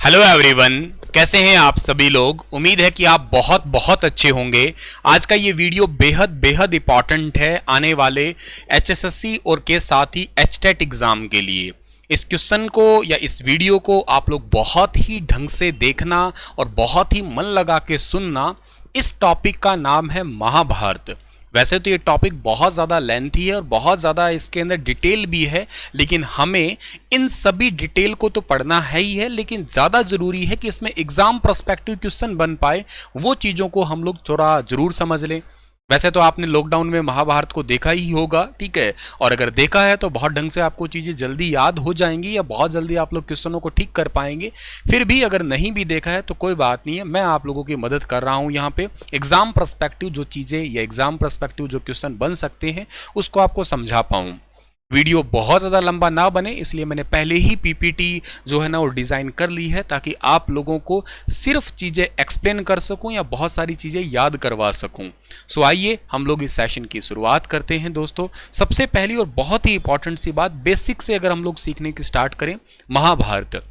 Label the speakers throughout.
Speaker 1: Hello everyone, कैसे हैं आप सभी लोग। उम्मीद है कि आप बहुत बहुत अच्छे होंगे। आज का ये वीडियो बेहद बेहद इंपॉर्टेंट है आने वाले एचएसएससी और के साथ ही एचटेट एग्जाम के लिए। इस क्वेश्चन को या इस वीडियो को आप लोग बहुत ही ढंग से देखना और बहुत ही मन लगा के सुनना। इस टॉपिक का नाम है महाभारत। वैसे तो ये टॉपिक बहुत ज़्यादा लेंथी है और बहुत ज़्यादा इसके अंदर डिटेल भी है, लेकिन हमें इन सभी डिटेल को तो पढ़ना है ही है, लेकिन ज़्यादा ज़रूरी है कि इसमें एग्जाम पर्सपेक्टिव क्वेश्चन बन पाए, वो चीज़ों को हम लोग थोड़ा ज़रूर समझ लें। वैसे तो आपने लॉकडाउन में महाभारत को देखा ही होगा, ठीक है, और अगर देखा है तो बहुत ढंग से आपको चीज़ें जल्दी याद हो जाएंगी या बहुत जल्दी आप लोग क्वेश्चनों को ठीक कर पाएंगे। फिर भी अगर नहीं भी देखा है तो कोई बात नहीं है, मैं आप लोगों की मदद कर रहा हूँ यहाँ पे। एग्जाम पर्सपेक्टिव जो चीज़ें या एग्जाम पर्सपेक्टिव जो क्वेश्चन बन सकते हैं उसको आपको समझा पाऊँ। वीडियो बहुत ज़्यादा लंबा ना बने, इसलिए मैंने पहले ही पीपीटी जो है ना वो डिज़ाइन कर ली है, ताकि आप लोगों को सिर्फ चीज़ें एक्सप्लेन कर सकूं या बहुत सारी चीज़ें याद करवा सकूं। सो आइए हम लोग इस सेशन की शुरुआत करते हैं दोस्तों। सबसे पहली और बहुत ही इंपॉर्टेंट सी बात, बेसिक से अगर हम लोग सीखने की स्टार्ट करें, महाभारत।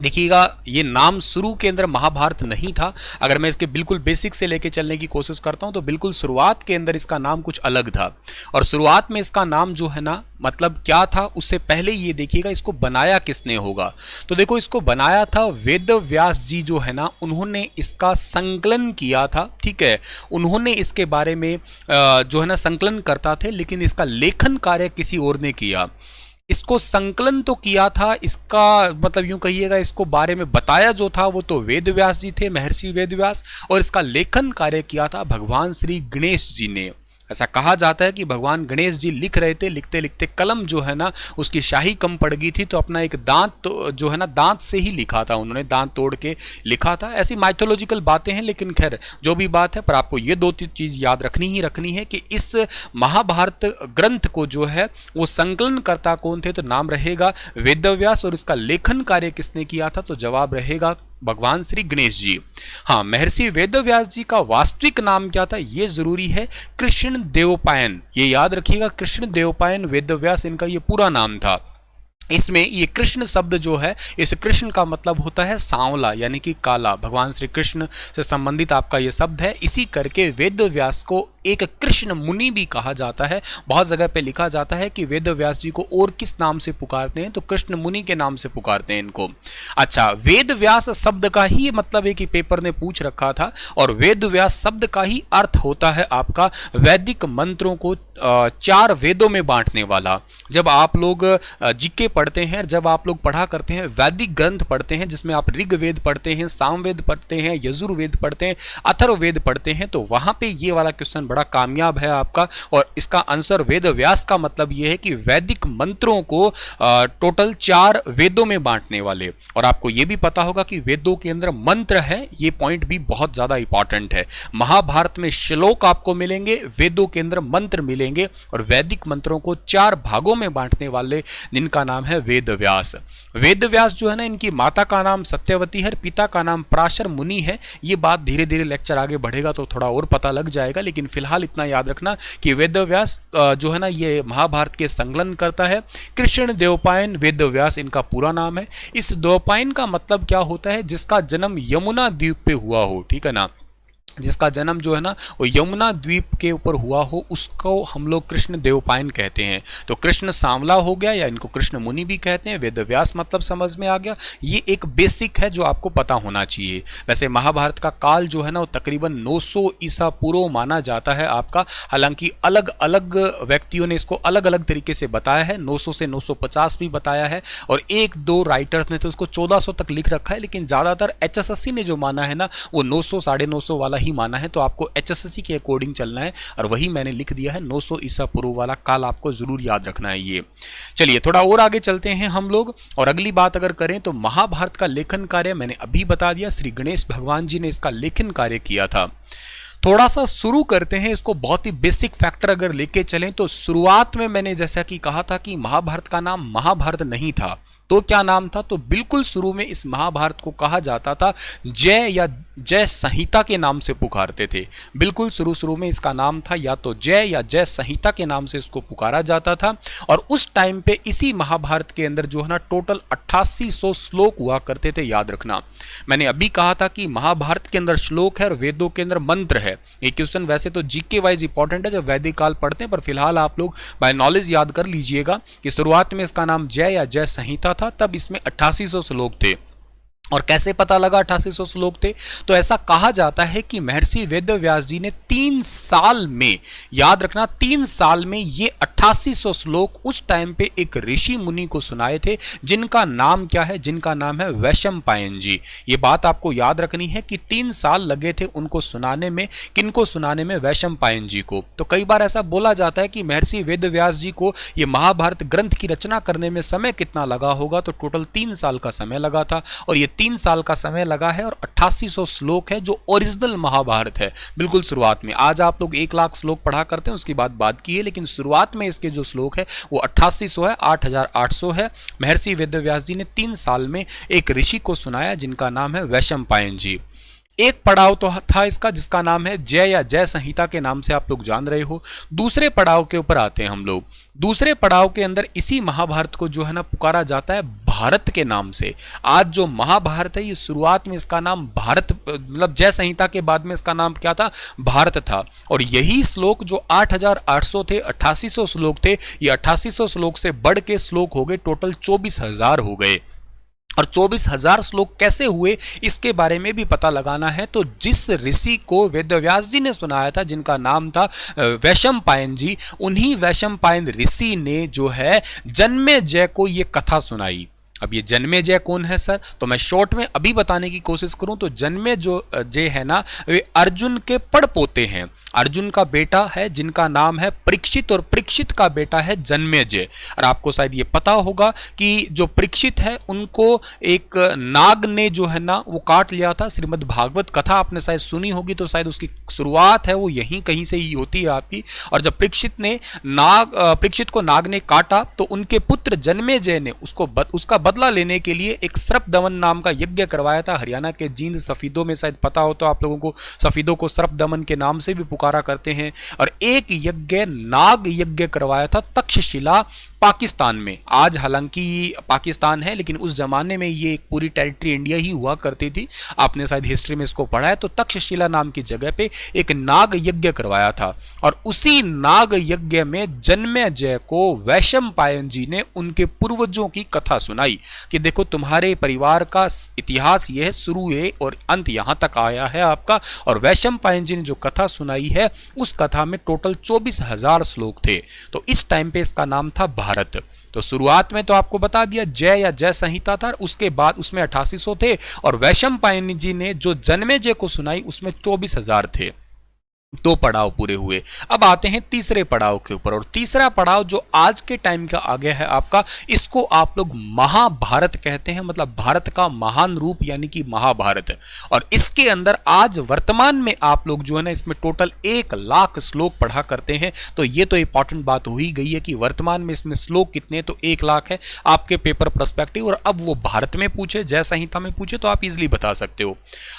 Speaker 1: देखिएगा, ये नाम शुरू के अंदर महाभारत नहीं था। अगर मैं इसके बिल्कुल बेसिक से लेके चलने की कोशिश करता हूं तो बिल्कुल शुरुआत के अंदर इसका नाम कुछ अलग था। और शुरुआत में इसका नाम जो है ना, मतलब क्या था, उससे पहले ये देखिएगा इसको बनाया किसने होगा। तो देखो, इसको बनाया था वेद व्यास जी जो है ना, उन्होंने इसका संकलन किया था, ठीक है। उन्होंने इसके बारे में जो है ना संकलन करता थे, लेकिन इसका लेखन कार्य किसी और ने किया। इसको संकलन तो किया था, इसका मतलब यूं कहिएगा, इसको बारे में बताया जो था वो तो वेद व्यास जी थे, महर्षि वेद व्यास, और इसका लेखन कार्य किया था भगवान श्री गणेश जी ने। ऐसा कहा जाता है कि भगवान गणेश जी लिख रहे थे, लिखते लिखते कलम जो है ना उसकी शाही कम पड़ गई थी, तो अपना एक दांत तो जो है ना दांत से ही लिखा था, उन्होंने दांत तोड़ के लिखा था। ऐसी माइथोलॉजिकल बातें हैं, लेकिन खैर जो भी बात है, पर आपको ये दो चीज़ याद रखनी ही रखनी है कि इस महाभारत ग्रंथ को जो है वो संकलनकर्ता कौन थे, तो नाम रहेगा वेदव्यास। और इसका लेखन कार्य किसने किया था, तो जवाब रहेगा भगवान श्री गणेश जी। हाँ, महर्षि वेदव्यास जी का वास्तविक नाम क्या था ये जरूरी है, कृष्ण देवपायन। ये याद रखिएगा, कृष्ण देवपायन वेदव्यास इनका ये पूरा नाम था। इसमें ये कृष्ण शब्द जो है, इस कृष्ण का मतलब होता है सांवला, यानी कि काला। भगवान श्री कृष्ण से संबंधित आपका ये शब्द है। इसी करके वेदव्यास को एक कृष्ण मुनि भी कहा जाता है। बहुत जगह पे लिखा जाता है कि वेदव्यास जी को और किस नाम से पुकारते हैं, तो कृष्ण मुनि के नाम से पुकारते हैं इनको। अच्छा, वेदव्यास शब्द का ही मतलब है कि पेपर ने पूछ रखा था, और वेदव्यास शब्द का ही अर्थ होता है आपका वैदिक मंत्रों को चार वेदों में बांटने वाला। जब आप लोग जीके पढ़ते हैं, जब आप लोग पढ़ा करते हैं, वैदिक ग्रंथ पढ़ते हैं, जिसमें आप ऋग्वेद पढ़ते हैं, सामवेद पढ़ते हैं, यजुर्वेद पढ़ते हैं, अथर्ववेद पढ़ते हैं, तो वहां पे ये वाला क्वेश्चन बड़ा कामयाब है आपका। और इसका आंसर वेदव्यास का मतलब ये है कि वैदिक मंत्रों को टोटल चार वेदों में बांटने वाले। और आपको ये भी पता होगा कि वेदों के अंदर मंत्र है, ये पॉइंट भी बहुत ज्यादा इंपॉर्टेंट है। महाभारत में श्लोक आपको मिलेंगे, वेदों के अंदर मंत्र मिलेंगे, और वैदिक मंत्रों को चार भागों में बांटने वाले जिनका नाम है वेदव्यास। वेदव्यास जो है ना, इनकी माता का नाम सत्यवती है, पिता का नाम पराशर मुनि है। ये बात धीरे धीरे लेक्चर आगे बढ़ेगा तो थोड़ा और पता लग जाएगा, लेकिन फिलहाल इतना याद रखना कि वेदव्यास जो है ना ये महाभारत के संकलन करता है। कृष्ण देवपायन वेदव्यास इनका पूरा नाम है। इस देवपायन का मतलब क्या होता है, जिसका जन्म यमुना द्वीप पे हुआ हो, ठीक है ना, जिसका जन्म जो है ना वो यमुना द्वीप के ऊपर हुआ हो, उसको हम लोग कृष्ण देवपायन कहते हैं। तो कृष्ण सांवला हो गया, या इनको कृष्ण मुनि भी कहते हैं। वेदव्यास मतलब समझ में आ गया। ये एक बेसिक है जो आपको पता होना चाहिए। वैसे महाभारत का काल जो है ना वो तकरीबन 900 ईसा पूर्व माना जाता है आपका। हालांकि अलग अलग व्यक्तियों ने इसको अलग अलग तरीके से बताया है, 900 से 950 भी बताया है, और एक दो राइटर्स ने तो उसको 1400 तक लिख रखा है, लेकिन ज़्यादातर एचएसएससी ने जो माना है ना वो 900 950 वाला ही माना है। तो आपको एचएसएससी के अकॉर्डिंग चलना है, और वही मैंने लिख दिया है, 900 ईसा पूर्व वाला काल आपको जरूर याद रखना है ये। चलिए थोड़ा और आगे चलते हैं हम लोग, और अगली बात अगर करें तो महाभारत का लेखन कार्य मैंने अभी बता दिया, श्री गणेश भगवान जी ने इसका लेखन कार्य किया था। थोड़ा सा शुरू करते हैं इसको, बहुत ही बेसिक फैक्टर अगर लेके चलें तो शुरुआत में मैंने जैसा कि कहा था कि महाभारत का नाम महाभारत नहीं था, तो क्या नाम था? तो बिल्कुल शुरू में इस महाभारत को कहा जाता था जय या जय संहिता के नाम से पुकारते थे। बिल्कुल शुरू में इसका नाम था या तो जय या जय संहिता के नाम से इसको पुकारा जाता था। और उस टाइम पे इसी महाभारत के अंदर जो है ना टोटल 8800 श्लोक हुआ करते थे। याद रखना, मैंने अभी कहा था कि महाभारत के अंदर श्लोक है और वेदों के अंदर मंत्र है। ये क्वेश्चन वैसे तो जीके वाइज इंपॉर्टेंट है जब वैदिक काल पढ़ते हैं, पर फिलहाल आप लोग बाय नॉलेज याद कर लीजिएगा कि शुरुआत में इसका नाम जय या जय संहिता था, तब इसमें 8800 श्लोक थे। और कैसे पता लगा 8800 श्लोक थे? तो ऐसा कहा जाता है कि महर्षि वेदव्यास जी ने 3 साल में, याद रखना 3 साल में ये 8800 श्लोक उस टाइम पे एक ऋषि मुनि को सुनाए थे, जिनका नाम क्या है? जिनका नाम है वैशंपायन जी। ये बात आपको याद रखनी है कि 3 साल लगे थे उनको सुनाने में। किनको सुनाने में? वैशंपायन जी को। तो कई बार ऐसा बोला जाता है कि महर्षि वेदव्यास जी को ये महाभारत ग्रंथ की रचना करने में समय कितना लगा होगा? तो टोटल 3 साल का समय लगा था। और ये 3 साल का समय लगा है और 8800 श्लोक है जो ओरिजिनल महाभारत है। बिल्कुल शुरुआत में, आज आप लोग 1 लाख श्लोक पढ़ा करते हैं, उसकी बात की है, लेकिन शुरुआत में इसके जो श्लोक है वो 8800 है, 8800 है। महर्षि वेदव्यास जी ने 3 साल में एक ऋषि को सुनाया जिनका नाम है वैशंपायन जी। एक पड़ाव तो था इसका जिसका नाम है जय या जय संहिता के नाम से आप लोग जान रहे हो। दूसरे पड़ाव के ऊपर आते हैं हम लोग। दूसरे पड़ाव के अंदर इसी महाभारत को जो है ना पुकारा जाता है भारत के नाम से। आज जो महाभारत है ये शुरुआत में इसका नाम भारत, मतलब जय संहिता के बाद में इसका नाम क्या था? भारत था। और यही श्लोक जो 8800 थे, 8800 श्लोक थे, ये 8800 श्लोक से बढ़ के श्लोक हो गए टोटल 24000 हो गए। और 24000 श्लोक कैसे हुए इसके बारे में भी पता लगाना है। तो जिस ऋषि को वेदव्यास जी ने सुनाया था जिनका नाम था वैशंपायन जी, उन्हीं वैशंपायन ऋषि ने जो है जन्मेजय को ये कथा सुनाई। अब ये जन्मेजय कौन है सर? तो मैं शॉर्ट में अभी बताने की कोशिश करूं तो जन्मेजय है ना, वे अर्जुन के पड़पोते हैं। अर्जुन का बेटा है जिनका नाम है परीक्षित, और परीक्षित का बेटा है जन्मेजय। और आपको शायद ये पता होगा कि जो परीक्षित है उनको एक नाग ने जो है ना वो काट लिया था। श्रीमद् भागवत कथा आपने शायद सुनी होगी, तो शायद उसकी शुरुआत है वो यहीं कहीं से ही होती है आपकी। और जब परीक्षित को नाग ने काटा तो उनके पुत्र जन्मेजय ने उसका बदला लेने के लिए एक सर्प दमन नाम का यज्ञ करवाया था। हरियाणा के जींद सफीदों में शायद पता हो तो आप लोगों को, सफीदों को सर्प दमन के नाम से भी पुकारा करते हैं। और एक यज्ञ नाग यज्ञ करवाया था तक्षशिला पाकिस्तान में। आज हालांकि पाकिस्तान है, लेकिन उस जमाने में ये एक पूरी टेरिटरी इंडिया ही हुआ करती थी। आपने शायद हिस्ट्री में इसको पढ़ा है। तो तक्षशिला नाम की जगह पे एक नाग यज्ञ करवाया था, और उसी नाग यज्ञ में जन्मेजय को वैशंपायन जी ने उनके पूर्वजों की कथा सुनाई कि देखो तुम्हारे परिवार का इतिहास यह शुरू है और अंत यहां तक आया है आपका। और वैशंपायन जी ने जो कथा सुनाई है उस कथा में टोटल 24000 श्लोक थे। तो इस टाइम पे इसका नाम था भारत। तो शुरुआत में तो आपको बता दिया जय या जय संहिता था, उसके बाद उसमें 8800 थे, और वैशंपायन जी ने जो जन्मेजय को सुनाई उसमें 24000 थे। 2 पड़ाव पूरे हुए। अब आते हैं तीसरे पड़ाव के ऊपर, और तीसरा पड़ाव जो आज के टाइम का आ गया है आपका, इसको आप लोग महाभारत कहते हैं, मतलब भारत का महान रूप यानी कि महाभारत। और इसके अंदर आज वर्तमान में आप लोग जो है ना इसमें टोटल 1 लाख श्लोक पढ़ा करते हैं। तो ये तो इंपॉर्टेंट बात हो ही गई है कि वर्तमान में इसमें श्लोक कितने, तो 1 लाख है आपके पेपर पर्सपेक्टिव। और अब वो भारत में पूछे, जय संहिता में पूछे, तो आप इजिली बता सकते हो।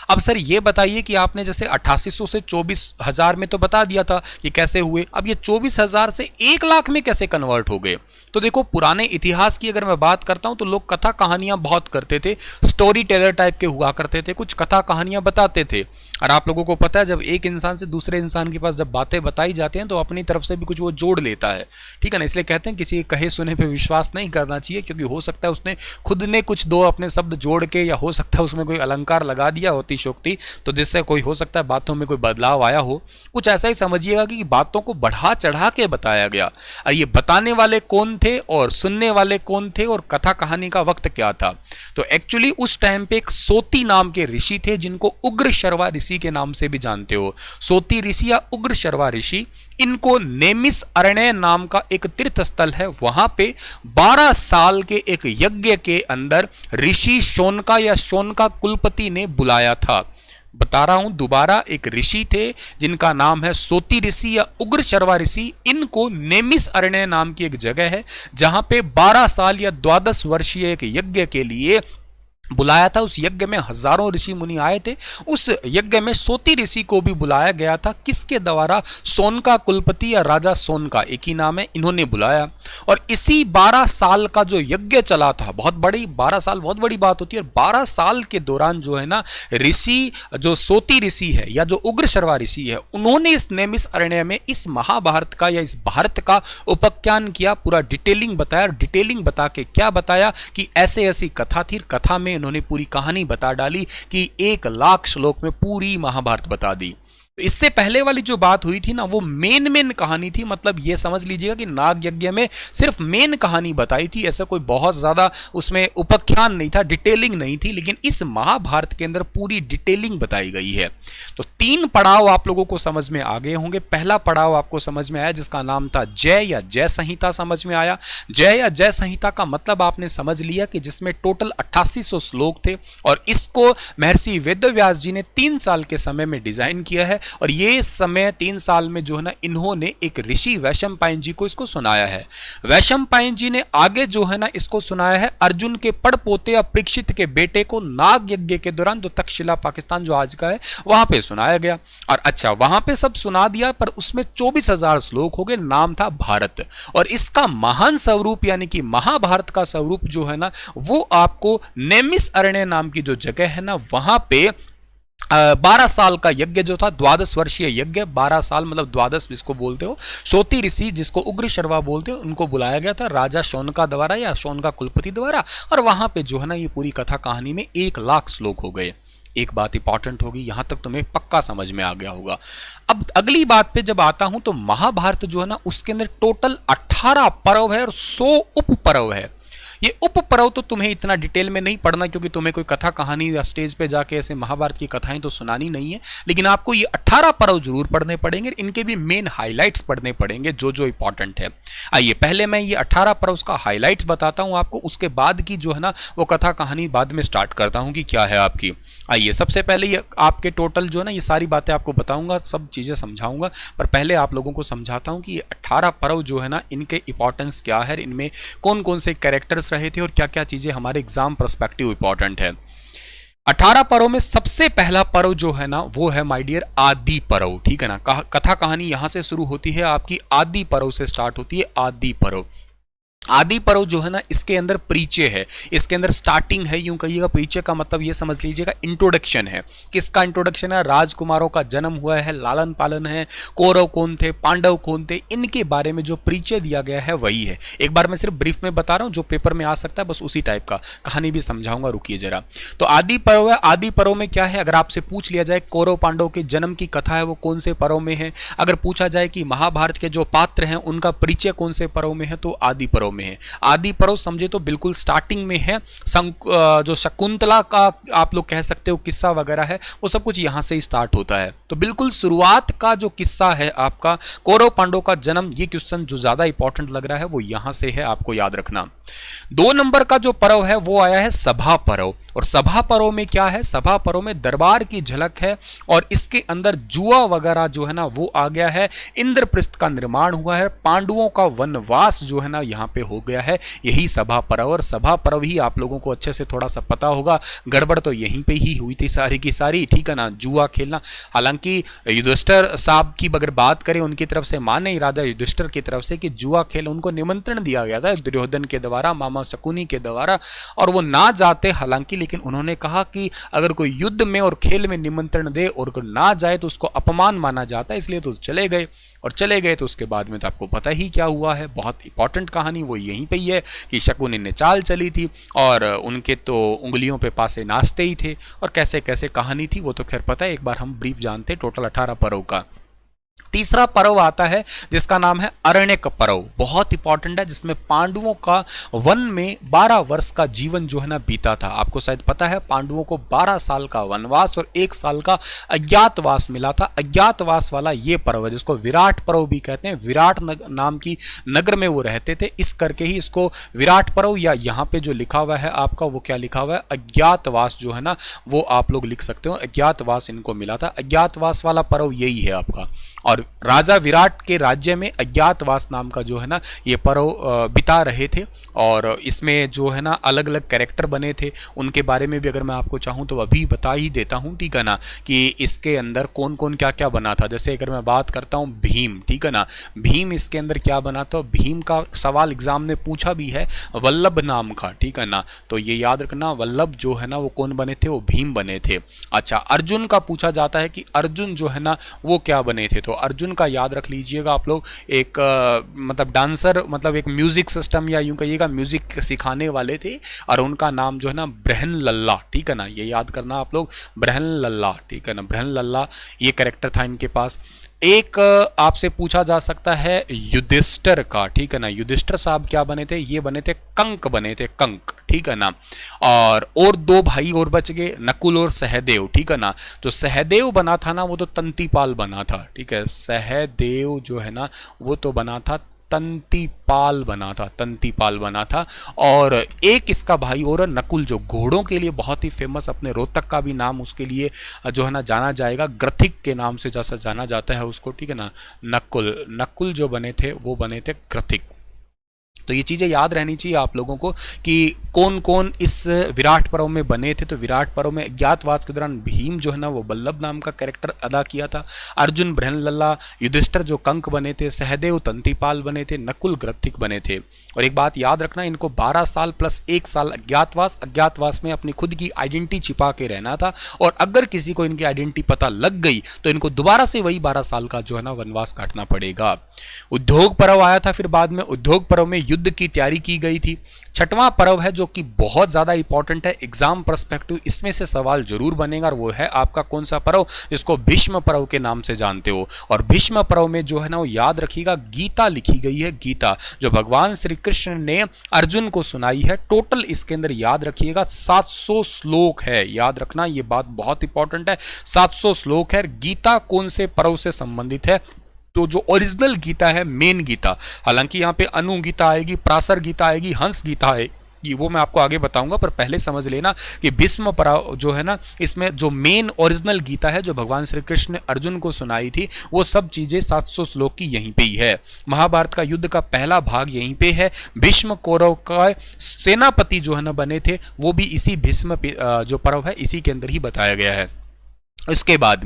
Speaker 1: अब सर ये बताइए कि आपने जैसे 8800 से 24000 में तो बता दिया था कि कैसे हुए, अब ये 24000 से 1 लाख में कैसे कन्वर्ट हो गए? तो देखो पुराने इतिहास की अगर मैं बात करता हूं तो लोग कथा कहानियां बहुत करते थे, स्टोरी टेलर टाइप के हुआ करते थे, कुछ कथा कहानियां बताते थे। और आप लोगों को पता है जब एक इंसान से दूसरे इंसान के पास जब बातें बताई जाती हैं तो अपनी तरफ से भी कुछ वो जोड़ लेता है, ठीक है ना। इसलिए कहते हैं किसी के कहे सुने पे विश्वास नहीं करना चाहिए, क्योंकि हो सकता है उसने खुद ने कुछ 2 अपने शब्द जोड़ के, या हो सकता है उसमें कोई अलंकार लगा दिया होती शोक्ति, तो जिससे कोई हो सकता है बातों में कोई बदलाव आया हो। कुछ ऐसा ही समझिएगा कि बातों को बढ़ा चढ़ा के बताया गया। और ये बताने वाले कौन थे और सुनने वाले कौन थे और कथा कहानी का वक्त क्या था? तो एक्चुअली उस टाइम पे एक सोती नाम के ऋषि थे जिनको उग्र शर्वा ऋषि के नाम से भी जानते हो। सोती ऋषि या उग्र शर्वा ऋषि, इनको नेमिस अरण्य नाम का एक तीर्थ स्थल है, वहां पे 12 साल के एक यज्ञ के अंदर ऋषि शोनका या शोनका कुलपति ने बुलाया था। बता रहा हूं दोबारा, एक ऋषि थे जिनका नाम है सोती ऋषि या उग्र शर्वा ऋषि। इनको नेमिस अरण्य नाम की एक जगह है जहां पे 12 साल या 12 वर्षीय एक यज्ञ के लिए बुलाया था। उस यज्ञ में हजारों ऋषि मुनि आए थे। उस यज्ञ में सोती ऋषि को भी बुलाया गया था। किसके द्वारा? सोनका कुलपति या राजा सोनका, एक ही नाम है, इन्होंने बुलाया। और इसी 12 साल का जो यज्ञ चला था, बहुत बड़ी 12 साल बहुत बड़ी बात होती है। और 12 साल के दौरान जो है ना, ऋषि जो सोती ऋषि है या जो उग्र शर्वा ऋषि है, उन्होंने इस नेमिस अरण्य में इस महाभारत का या इस भारत का उपाख्यान किया, पूरा डिटेलिंग बताया। डिटेलिंग बता के क्या बताया कि ऐसे ऐसी कथा थी, कथा में उन्होंने पूरी कहानी बता डाली कि 1 लाख श्लोक में पूरी महाभारत बता दी। इससे पहले वाली जो बात हुई थी ना, वो मेन कहानी थी। मतलब ये समझ लीजिएगा कि नाग यज्ञ में सिर्फ मेन कहानी बताई थी, ऐसा कोई बहुत ज्यादा उसमें उपाख्यान नहीं था, डिटेलिंग नहीं थी। लेकिन इस महाभारत के अंदर पूरी डिटेलिंग बताई गई है। तो 3 पड़ाव आप लोगों को समझ में आ गए होंगे। पहला पड़ाव आपको समझ में आया जिसका नाम था जय या जय संहिता, समझ में आया। जय या जय संहिता का मतलब आपने समझ लिया कि जिसमें टोटल 8800 श्लोक थे और इसको महर्षि वेदव्यास जी ने 3 साल के समय में डिजाइन किया है। और ये समय 3 साल में जो है ना, इन्होंने एक ऋषि वैशंपायन जी को इसको सुनाया है। वैशंपायन जी ने आगे जो है ना इसको सुनाया है अर्जुन के पड़पोते या परीक्षित के बेटे को नाग यज्ञ के दौरान, जो तक्षशिला पाकिस्तान जो आज का है, वहां पे सुनाया गया। और अच्छा, वहां पे सब सुना दिया, पर उसमें 24,000 श्लोक हो गए। नाम था भारत। और इसका महान स्वरूप यानी कि महाभारत का स्वरूप जो है ना, वो आपको नेमिस अरण्य नाम की जो जगह है ना, वहां पे 12 साल का यज्ञ जो था, 12 वर्षीय यज्ञ, 12 साल मतलब 12 जिसको बोलते हो, सोती ऋषि जिसको उग्र शर्वा बोलते हो, उनको बुलाया गया था राजा शौनका द्वारा या शौनका कुलपति द्वारा। और वहां पे जो है ना, ये पूरी कथा कहानी में 1 लाख श्लोक हो गए। एक बात इंपॉर्टेंट होगी, यहां तक तुम्हें पक्का समझ में आ गया होगा। अब अगली बात पे जब आता हूं, तो महाभारत जो है ना, उसके अंदर टोटल 18 पर्व है और 100 उप पर्व है। ये उप पर्व तो तुम्हें इतना डिटेल में नहीं पढ़ना, क्योंकि तुम्हें कोई कथा कहानी या स्टेज पे जाके ऐसे महाभारत की कथाएं तो सुनानी नहीं है। लेकिन आपको ये 18 पर्व जरूर पढ़ने पड़ेंगे। इनके भी मेन हाइलाइट्स पढ़ने पड़ेंगे जो जो इंपॉर्टेंट है। आइए पहले मैं ये 18 पर्व का हाइलाइट्स बताता हूं आपको, उसके बाद की जो है ना वो कथा कहानी बाद में स्टार्ट करता हूं कि क्या है आपकी। आइए सबसे पहले ये आपके टोटल जो है ना, ये सारी बातें आपको बताऊंगा, सब चीजें समझाऊंगा, पर पहले आप लोगों को समझाता हूं कि ये 18 पर्व जो है ना, इनके इंपॉर्टेंस क्या है, इनमें कौन कौन से कैरेक्टर्स रहे थे और क्या क्या चीजें हमारे एग्जाम पर्सपेक्टिव इंपॉर्टेंट है। 18 पर्व में सबसे पहला पर्व जो है ना, वो है माय डियर आदि पर्व। ठीक है ना, कथा कहानी यहां से शुरू होती है, आपकी आदि पर्व से स्टार्ट होती है। आदि पर्व, आदि पर्व जो है ना, इसके अंदर परिचय है, इसके अंदर स्टार्टिंग है। यूं कहिएगा, परिचय का मतलब ये समझ लीजिएगा इंट्रोडक्शन है। किसका इंट्रोडक्शन है? राजकुमारों का जन्म हुआ है, लालन पालन है, कौरव कौन थे, पांडव कौन थे, इनके बारे में जो परिचय दिया गया है वही है। एक बार मैं सिर्फ ब्रीफ में बता रहा हूं, जो पेपर में आ सकता है बस उसी टाइप का, कहानी भी समझाऊंगा, रुकिए जरा। तो आदि पर्व है। आदि पर्व में क्या है, अगर आपसे पूछ लिया जाए कौरव पांडव के जन्म की कथा है वो कौन से पर्व में है, अगर पूछा जाए कि महाभारत के जो पात्र हैं उनका परिचय कौन से पर्व में है, तो आदि पर्व में है। आदि पर्व समझे तो बिल्कुल स्टार्टिंग में है। जो शकुंतला का आप लोग कह सकते हो किस्सा वगैरह है, वो सब कुछ यहां से ही स्टार्ट होता है। तो बिल्कुल शुरुआत का जो किस्सा है आपका, कौरव पांडव का जन्म, ये क्वेश्चन जो ज्यादा इंपॉर्टेंट लग रहा है वो यहां से है, आपको याद रखना। 2 नंबर का जो पर्व है वो आया है सभा पर्व। और सभा पर्व में क्या है? सभा पर्व में दरबार की झलक है और इसके अंदर जुआ वगैरह जो है ना वो आ गया है। इंद्रप्रस्थ का निर्माण हुआ है, पांडवों का वनवास जो है ना यहाँ पे हो गया है, यही सभा पर्व। और सभा पर्व ही आप लोगों को अच्छे से थोड़ा सा पता होगा, गड़बड़ तो यहीं पे ही हुई थी सारी की सारी। ठीक है ना, जुआ खेलना। हालांकि युधिष्ठिर साहब की अगर बात करें, उनकी तरफ से माने राजा युधिष्ठिर की तरफ से कि जुआ खेल, उनको निमंत्रण दिया गया था दुर्योधन के द्वारा, मामा शकुनी के द्वारा, और वो ना जाते हालांकि, लेकिन उन्होंने कहा कि अगर कोई युद्ध में और खेल में निमंत्रण दे और ना जाए तो उसको अपमान माना जाता है, इसलिए तो चले गए। और चले गए तो उसके बाद में तो आपको पता ही क्या हुआ है, बहुत इंपॉर्टेंट कहानी वो यहीं पे ही है कि शकुनी ने चाल चली थी और उनके तो उंगलियों पे पासे नाचते ही थे, और कैसे कैसे कहानी थी वो तो खैर पता है, एक बार हम ब्रीफ जानते। टोटल 18 पर्व का तीसरा पर्व आता है जिसका नाम है अरण्यक पर्व, बहुत इंपॉर्टेंट है, जिसमें पांडवों का वन में 12 वर्ष का जीवन जो है ना बीता था। आपको शायद पता है पांडवों को 12 साल का वनवास और 1 साल का अज्ञातवास मिला था। अज्ञातवास वाला ये पर्व है जिसको विराट पर्व भी कहते हैं। विराट नाम की नगर में वो रहते थे, इस करके ही इसको विराट पर्व, या यहाँ पे जो लिखा हुआ है आपका वो क्या लिखा हुआ है, अज्ञातवास जो है ना वो आप लोग लिख सकते हो। अज्ञातवास इनको मिला था, अज्ञातवास वाला पर्व यही है आपका। और राजा विराट के राज्य में अज्ञातवास नाम का जो है ना ये पर्व बिता रहे थे। और इसमें जो है ना अलग अलग कैरेक्टर बने थे, उनके बारे में भी अगर मैं आपको चाहूँ तो अभी बता ही देता हूँ, ठीक है ना, कि इसके अंदर कौन कौन क्या क्या बना था। जैसे अगर मैं बात करता हूँ भीम, ठीक है ना, भीम इसके अंदर क्या बना था, भीम का सवाल एग्जाम में पूछा भी है, वल्लभ नाम का, ठीक है ना, तो ये याद रखना वल्लभ जो है ना वो कौन बने थे, वो भीम बने थे। अच्छा, अर्जुन का पूछा जाता है कि अर्जुन जो है ना वो क्या बने थे, तो अर्जुन का याद रख लीजिएगा आप लोग, एक मतलब डांसर, मतलब एक म्यूजिक सिस्टम या यूं कहिएगा म्यूजिक सिखाने वाले थे, और उनका नाम जो है ना ब्रहन लल्ला, ठीक है ना, ये याद करना आप लोग, ब्रहन लल्ला, ठीक है ना, ब्रहन लल्ला ये कैरेक्टर था इनके पास। एक आपसे पूछा जा सकता है युधिष्ठिर का, ठीक है ना, युधिष्ठिर साहब क्या बने थे, ये बने थे कंक बने थे, कंक, ठीक है ना। और 2 भाई और बच गए, नकुल और सहदेव, ठीक है ना, तो सहदेव बना था ना वो तो तंतीपाल बना था, ठीक है, सहदेव जो है ना वो तो बना था तंतीपाल बना था, तंतीपाल बना था। और एक इसका भाई और नकुल जो घोड़ों के लिए बहुत ही फेमस, अपने रोहतक का भी नाम उसके लिए जो है ना जाना जाएगा, ग्रथिक के नाम से जैसा जाना जाता है उसको, ठीक है ना, नकुल, नकुल जो बने थे वो बने थे ग्रथिक। तो ये चीज़ें याद रहनी चाहिए आप लोगों को कि कौन कौन इस विराट पर्व में बने थे। तो विराट पर्व में अज्ञातवास के दौरान भीम जो है ना वो वल्लभ नाम का कैरेक्टर अदा किया था, अर्जुन ब्रहन लल्ला, युधिष्ठिर जो कंक बने थे, सहदेव तंतीपाल बने थे, नकुल ग्रथिक बने थे। और एक बात याद रखना, इनको 12 साल प्लस 1 साल अज्ञातवास, अज्ञातवास में अपनी खुद की आइडेंटिटी छिपा के रहना था, और अगर किसी को इनकी आइडेंटिटी पता लग गई तो इनको दोबारा से वही 12 साल का जो है ना वनवास काटना पड़ेगा। उद्योग पर्व आया था फिर बाद में, उद्योग पर्व में युद्ध की तैयारी की गई थी। छठवां पर्व है जो कि बहुत ज्यादा इंपॉर्टेंट है, एग्जाम पर्सपेक्टिव इसमें से सवाल जरूर बनेगा, और वो है आपका कौन सा पर्व, जिसको भीष्म पर्व के नाम से जानते हो। और भीष्म पर्व में जो है ना वो याद रखिएगा गीता लिखी गई है, गीता जो भगवान श्री कृष्ण ने अर्जुन को सुनाई है। टोटल इसके अंदर याद रखिएगा 700 श्लोक है, याद रखना ये बात बहुत इंपॉर्टेंट है, 700 श्लोक है। गीता कौन से पर्व से संबंधित है, तो जो ओरिजिनल गीता है, मेन गीता, हालांकि यहाँ पे अनु गीता आएगी, प्रासर गीता आएगी, हंस गीता आएगी, वो मैं आपको आगे बताऊंगा, पर पहले समझ लेना कि भीष्म पर्व जो है ना इसमें जो मेन ओरिजिनल गीता है जो भगवान श्री कृष्ण ने अर्जुन को सुनाई थी, वो सब चीजें 700 श्लोक की यहीं पे ही है। महाभारत का युद्ध का पहला भाग यहीं पे है। भीष्म कौरव का सेनापति जो है ना बने थे, वो भी इसी भीष्म जो पर्व है इसी के अंदर ही बताया गया है। इसके बाद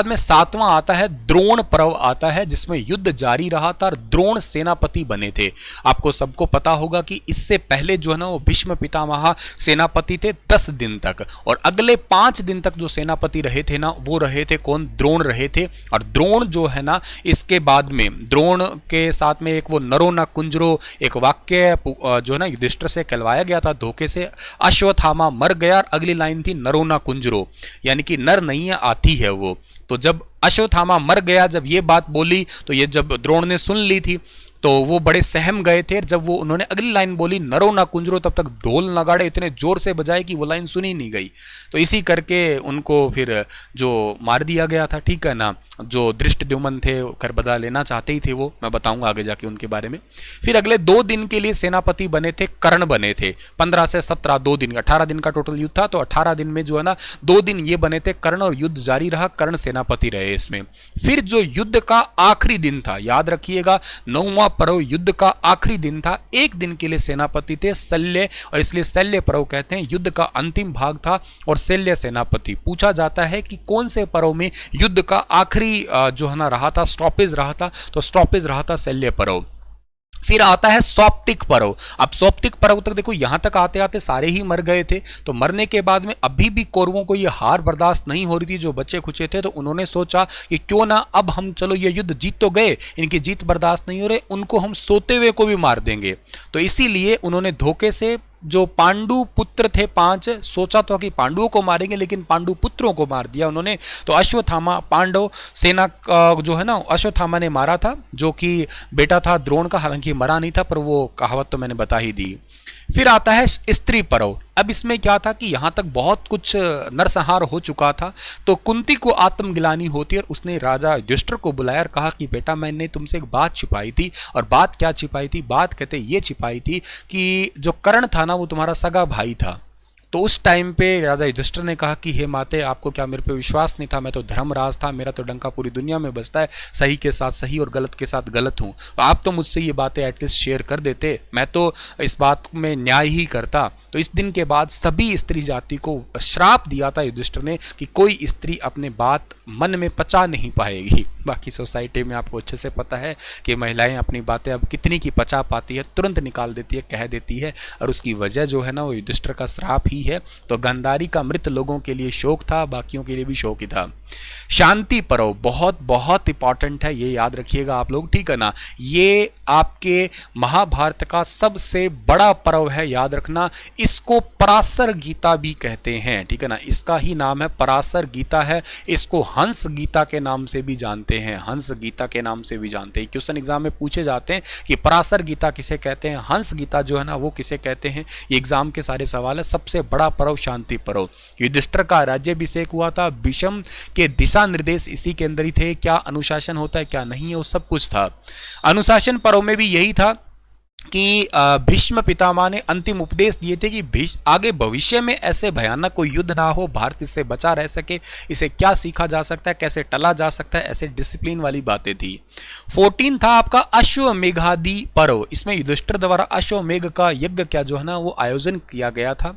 Speaker 1: में 7वां आता है द्रोण पर्व आता है, जिसमें युद्ध जारी रहा था और द्रोण सेनापति बने थे। आपको सबको पता होगा कि इससे पहले जो है ना वो भीष्म पितामह सेनापति थे 10 दिन तक, और अगले 5 दिन तक जो सेनापति रहे थे ना वो रहे थे कौन, द्रोण रहे थे। और द्रोण जो है ना इसके बाद में द्रोण के साथ में एक वो नरो न कुंजरो एक वाक्य जो है ना युधिष्ठिर से कहलवाया गया था धोखे से, अश्वत्थामा मर गया, और अगली लाइन थी नरो न कुंजरो, यानी कि नर नहीं है आती है वो। तो जब अश्वत्थामा मर गया, जब ये बात बोली तो ये जब द्रोण ने सुन ली थी तो वो बड़े सहम गए थे। जब वो उन्होंने अगली लाइन बोली नरो ना कुंजरो, तब तक ढोल नगाड़े इतने जोर से बजाए कि वो लाइन सुनी नहीं गई। तो इसी करके उनको फिर जो मार दिया गया था, ठीक है ना, जो धृष्टद्युम्न थे कर बदला लेना चाहते ही थे, वो मैं बताऊंगा आगे जाके उनके बारे में। फिर अगले 2 दिन के लिए सेनापति बने थे कर्ण बने थे, 15 से 17 2 दिन, 18 दिन का टोटल युद्ध था, तो 18 दिन में जो है ना 2 दिन ये बने थे कर्ण, और युद्ध जारी रहा, कर्ण सेनापति रहे इसमें। फिर जो युद्ध का आखिरी दिन था, याद रखिएगा 9वां पर्व युद्ध का आखिरी दिन था, 1 दिन के लिए सेनापति थे शल्य, और इसलिए शल्य पर्व कहते हैं। युद्ध का अंतिम भाग था और शल्य सेनापति। पूछा जाता है कि कौन से पर्व में युद्ध का आखिरी जो है ना रहा था, स्टॉपेज रहा था, तो स्टॉपेज रहा था शल्य पर्व। फिर आता है सौप्तिक पर्व। अब सौप्तिक पर्व तक देखो, यहां तक आते आते सारे ही मर गए थे, तो मरने के बाद में अभी भी कौरवों को ये हार बर्दाश्त नहीं हो रही थी, जो बच्चे खुचे थे, तो उन्होंने सोचा कि क्यों ना अब हम, चलो ये युद्ध जीत तो गए, इनकी जीत बर्दाश्त नहीं हो रही, उनको हम सोते हुए को भी मार देंगे। तो इसीलिए उन्होंने धोखे से जो पांडु पुत्र थे 5, सोचा तो कि पांडुओं को मारेंगे, लेकिन पांडु पुत्रों को मार दिया उन्होंने। तो अश्वत्थामा पांडव सेना जो है ना अश्वत्थामा ने मारा था, जो कि बेटा था द्रोण का, हालांकि मरा नहीं था, पर वो कहावत तो मैंने बता ही दी। फिर आता है स्त्री पर्व। अब इसमें क्या था कि यहां तक बहुत कुछ नरसंहार हो चुका था, तो कुंती को आत्मग्लानि होती है और उसने राजा युधिष्ठिर को बुलाया और कहा कि बेटा मैंने तुमसे एक बात छिपाई थी। और बात क्या छिपाई थी? बात कहते ये छिपाई थी कि जो कर्ण था ना वो तुम्हारा सगा भाई था। तो उस टाइम पे राजा युधिष्ठिर ने कहा कि हे माते, आपको क्या मेरे पे विश्वास नहीं था? मैं तो धर्मराज था, मेरा तो डंका पूरी दुनिया में बजता है, सही के साथ सही और गलत के साथ गलत हूँ। तो आप तो मुझसे ये बातें एटलीस्ट शेयर कर देते, मैं तो इस बात में न्याय ही करता। तो इस दिन के बाद सभी स्त्री जाति को श्राप दिया था युधिष्ठिर ने कि कोई स्त्री अपने बात मन में पचा नहीं पाएगी। बाकी सोसाइटी में आपको अच्छे से पता है कि महिलाएं अपनी बातें अब कितनी की पचा पाती है, तुरंत निकाल देती है, कह देती है, और उसकी वजह जो है ना वो युधिष्ठिर का श्राप ही है। तो गांधारी का मृत लोगों के लिए शोक था, बाकियों के लिए भी शोक ही था। शांति पर्व बहुत बहुत इंपॉर्टेंट है, ये याद रखिएगा आप लोग, ठीक है ना। ये आपके महाभारत का सबसे बड़ा पर्व है, याद रखना। इसको पराशर गीता भी कहते हैं, ठीक है ना। इसका ही नाम है पराशर गीता है। इसको हंस गीता के नाम से भी जानते हैं, हंस गीता के नाम से भी जानते हैं। क्वेश्चन एग्जाम में पूछे जाते हैं कि पराशर गीता किसे कहते हैं, हंस गीता जो है ना वो किसे कहते हैं। ये एग्जाम के सारे सवाल है। सबसे बड़ा पर्व शांति पर्व। युधिष्ठिर का राज्याभिषेक हुआ था, भीष्म के दिशा निर्देश इसी के अंदर ही थे, क्या अनुशासन होता है क्या नहीं है वो सब कुछ था। अनुशासन पर्व में भी यही था कि भीष्म पितामह ने अंतिम उपदेश दिए थे कि आगे भविष्य में ऐसे भयानक कोई युद्ध ना हो, भारत इससे बचा रह सके, इसे क्या सीखा जा सकता है, कैसे टला जा सकता है, ऐसे डिसिप्लिन वाली बातें थी। 14 था आपका अश्वमेघादि पर्व। इसमें युधिष्ठिर द्वारा अश्वमेघ का यज्ञ क्या जो है ना वो आयोजन किया गया था।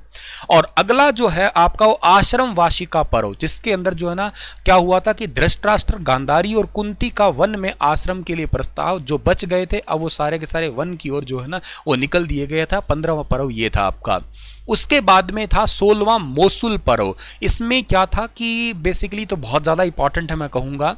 Speaker 1: और अगला जो है आपका वो आश्रम वासिका पर्व, जिसके अंदर जो है ना क्या हुआ था कि धृतराष्ट्र, गांधारी और कुंती का वन में आश्रम के लिए प्रस्ताव, जो बच गए थे अब वो सारे के सारे वन की ओर जो है ना वो निकल दिए गया था। 15वां पर्व ये था आपका। उसके बाद में था 16वां मोसुल पर्व। इसमें क्या था कि बेसिकली तो बहुत ज्यादा इंपॉर्टेंट है, मैं कहूंगा।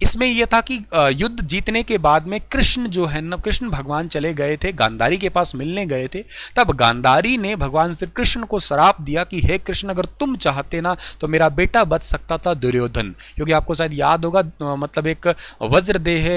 Speaker 1: इसमें यह था कि युद्ध जीतने के बाद में कृष्ण जो है ना, कृष्ण भगवान चले गए थे, गांधारी के पास मिलने गए थे। तब गांधारी ने भगवान श्री कृष्ण को श्राप दिया कि हे कृष्ण, अगर तुम चाहते ना तो मेरा बेटा बच सकता था दुर्योधन। क्योंकि आपको शायद याद होगा, मतलब एक वज्रदेह,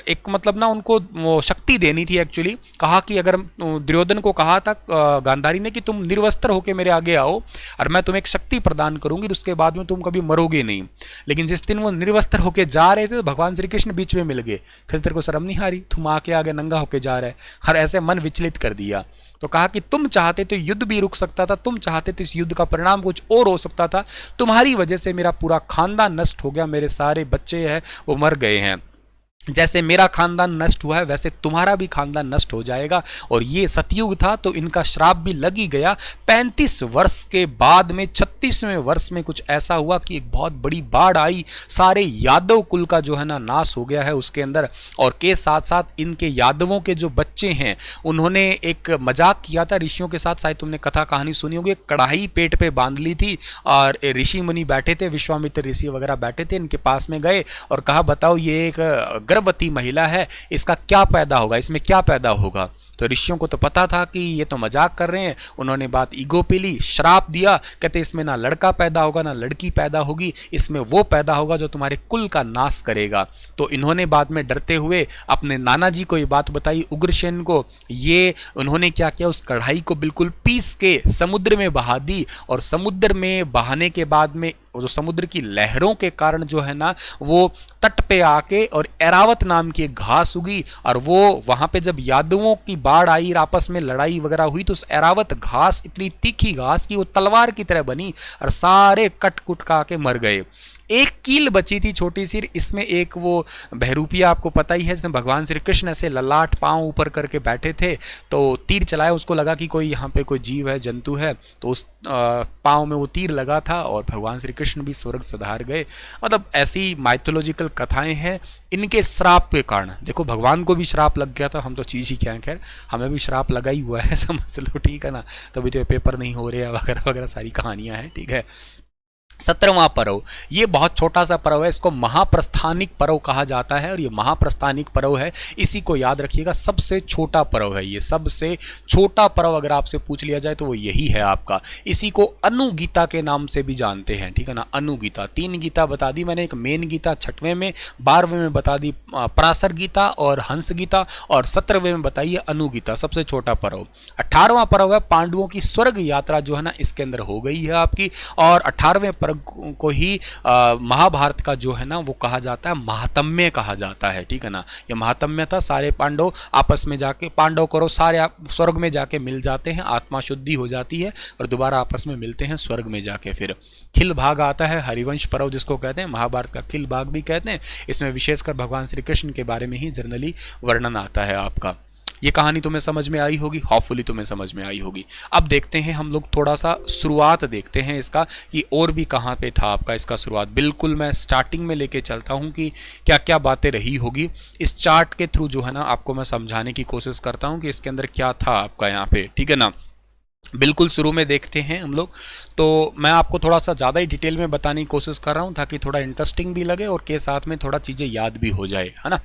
Speaker 1: एक मतलब ना उनको वो शक्ति देनी थी एक्चुअली। कहा कि अगर दुर्योधन को कहा था गांधारी ने कि तुम निर्वस्त्र होकर मेरे आगे आओ और मैं तुम्हें एक शक्ति प्रदान करूंगी, उसके बाद में तुम कभी मरोगे नहीं। लेकिन जिस दिन वो निर्वस्त्र होकर जा रहे थे तो भगवान श्री कृष्ण बीच में मिल गए। फिर तेरे को शर्म नहीं आ रही, तुम आके आगे नंगा होके जा रहे, हर ऐसे मन विचलित कर दिया। तो कहा कि तुम चाहते तो युद्ध भी रुक सकता था, तुम चाहते तो इस युद्ध का परिणाम कुछ और हो सकता था। तुम्हारी वजह से मेरा पूरा खानदान नष्ट हो गया, मेरे सारे बच्चे हैं वो मर गए हैं। जैसे मेरा खानदान नष्ट हुआ है वैसे तुम्हारा भी खानदान नष्ट हो जाएगा। और ये सतयुग था तो इनका श्राप भी लग ही गया। 35 वर्ष के बाद में 36वें वर्ष में कुछ ऐसा हुआ कि एक बहुत बड़ी बाढ़ आई, सारे यादव कुल का जो है ना नाश हो गया है उसके अंदर। और के साथ साथ इनके यादवों के जो बच्चे हैं उन्होंने एक मजाक किया था ऋषियों के साथ, शायद तुमने कथा कहानी सुनी होगी। कढ़ाई पेट पे बांध ली थी और ऋषि मुनि बैठे थे, विश्वामित्र ऋषि वगैरह बैठे थे, इनके पास में गए और कहा बताओ ये एक गर्भवती महिला है, इसका क्या पैदा होगा, इसमें क्या पैदा होगा। तो ऋषियों को तो पता था कि ये तो मजाक कर रहे हैं। उन्होंने बात ईगो पे ली, श्राप दिया, कहते इसमें ना लड़का पैदा होगा ना लड़की पैदा होगी, इसमें वो पैदा होगा जो तुम्हारे कुल का नाश करेगा। तो इन्होंने बाद में डरते हुए अपने नाना जी को ये बात बताई, उग्रसेन को। ये उन्होंने क्या किया, उस कढ़ाई को बिल्कुल पीस के समुद्र में बहा दी। और समुद्र में बहाने के बाद में जो समुद्र की लहरों के कारण जो है ना वो तट पे आके और एरावत नाम की एक घास उगी। और वो वहां पे जब यादवों की बाढ़ आई, आपस में लड़ाई वगैरह हुई, तो उस एरावत घास इतनी तीखी घास की वो तलवार की तरह बनी और सारे कट कुट का के मर गए। एक कील बची थी छोटी सी, इसमें एक वो बहरूपिया आपको पता ही है, जिसमें भगवान श्री कृष्ण ऐसे ललाट पांव ऊपर करके बैठे थे, तो तीर चलाया, उसको लगा कि कोई यहाँ पे कोई जीव है, जंतु है, तो उस पांव में वो तीर लगा था और भगवान श्री कृष्ण भी स्वर्ग सिधार गए। मतलब ऐसी माइथोलॉजिकल कथाएं हैं। इनके श्राप के कारण देखो, भगवान को भी श्राप लग गया था, हम तो चीज ही क्या है, खैर हमें भी श्राप लगा ही हुआ है, समझ लो, ठीक है ना। तभी तो पेपर नहीं हो रहे वगैरह वगैरह सारी कहानियां हैं, ठीक है। 17वां पर्व, ये बहुत छोटा सा पर्व है, इसको महाप्रस्थानिक पर्व कहा जाता है और ये महाप्रस्थानिक पर्व है, इसी को याद रखिएगा, सबसे छोटा पर्व है ये, सबसे छोटा पर्व अगर आपसे पूछ लिया जाए तो वो यही है आपका। इसी को अनुगीता के नाम से भी जानते हैं, ठीक है ना, अनुगीता। 3 गीता बता दी मैंने, एक मेन गीता 6वें में, 12वें में बता दी पराशर गीता और हंस गीता, और 17वें में बताइए अनुगीता, सबसे छोटा पर्व। 18वां पर्व है पांडवों की स्वर्ग यात्रा जो है ना, इसके अंदर हो गई है आपकी, और 18वें पर्व को ही महाभारत का जो है ना वो कहा जाता है महात्म्य कहा जाता है, ठीक है ना। ये महात्म्य था, सारे पांडव आपस में जाके, पांडव करो सारे स्वर्ग में जाके मिल जाते हैं, आत्मा शुद्धि हो जाती है और दोबारा आपस में मिलते हैं स्वर्ग में जाके। फिर खिल भाग आता है, हरिवंश पर्व जिसको कहते हैं, महाभारत का खिल भाग भी कहते हैं। इसमें विशेषकर भगवान श्री कृष्ण के बारे में ही जनरली वर्णन आता है आपका। ये कहानी तुम्हें समझ में आई होगी, होपफुली तुम्हें समझ में आई होगी। अब देखते हैं हम लोग थोड़ा सा शुरुआत देखते हैं इसका, कि और भी कहाँ पे था आपका इसका शुरुआत। बिल्कुल मैं स्टार्टिंग में लेके चलता हूँ कि क्या क्या बातें रही होगी। इस चार्ट के थ्रू जो है ना आपको मैं समझाने की कोशिश करता हूँ कि इसके अंदर क्या था आपका यहाँ पे, ठीक है ना। बिल्कुल शुरू में देखते हैं हम लोग, तो मैं आपको थोड़ा सा ज़्यादा ही डिटेल में बताने की कोशिश कर रहा हूँ ताकि थोड़ा इंटरेस्टिंग भी लगे और के साथ में थोड़ा चीज़ें याद भी हो जाए, है ना।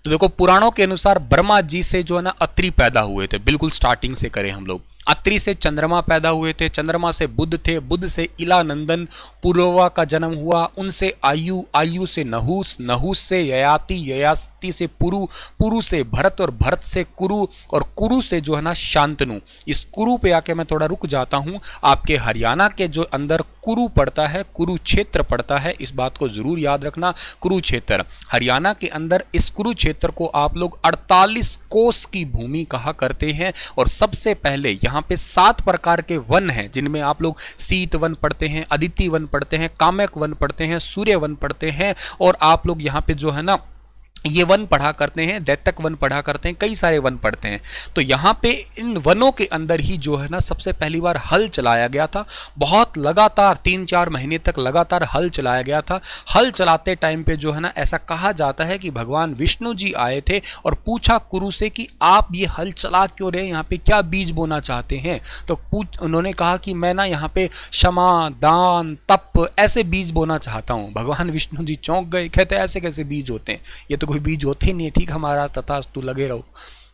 Speaker 1: तो देखो, पुराणों के अनुसार ब्रह्मा जी से जो है ना अत्रि पैदा हुए थे। बिल्कुल स्टार्टिंग से करें हम लोग, अत्रि से चंद्रमा पैदा हुए थे, चंद्रमा से बुध थे, बुध से इला नंदन पुरुरवा का जन्म हुआ, उनसे आयु, आयु से नहुस, नहुस से ययाति, ययाति से पुरु, पुरु से भरत और भरत से कुरु, और कुरु से जो है ना शांतनु। इस कुरु पे आके मैं थोड़ा रुक जाता हूँ। आपके हरियाणा के जो अंदर कुरु पड़ता है, कुरुक्षेत्र पड़ता है, इस बात को जरूर याद रखना, कुरुक्षेत्र। हरियाणा के अंदर इस कुरुक्षेत्र को आप लोग 48 कोस की भूमि कहा करते हैं। और सबसे पहले यहाँ पे 7 प्रकार के वन हैं, जिनमें आप लोग शीत वन पढ़ते हैं, अदिति वन पढ़ते हैं, काम्यक वन पढ़ते हैं, सूर्य वन पढ़ते हैं, और आप लोग यहाँ पे जो है ना ये वन पढ़ा करते हैं, दैतक वन पढ़ा करते हैं, कई सारे वन पढ़ते हैं। तो यहाँ पे इन वनों के अंदर ही जो है ना सबसे पहली बार हल चलाया गया था। बहुत लगातार 3-4 महीने तक लगातार हल चलाया गया था। हल चलाते टाइम पे जो है ना ऐसा कहा जाता है कि भगवान विष्णु जी आए थे और पूछा कुरु से कि आप ये हल चला क्यों रहे, यहाँ पे क्या बीज बोना चाहते हैं। तो उन्होंने कहा कि मैं ना यहाँ पे क्षमा, दान, तप ऐसे बीज बोना चाहता हूँ। भगवान विष्णु जी चौंक गए, कहते ऐसे कैसे बीज होते हैं, ये तो कोई बीज होते ही नहीं, ठीक हमारा तथास्तु लगे रहो।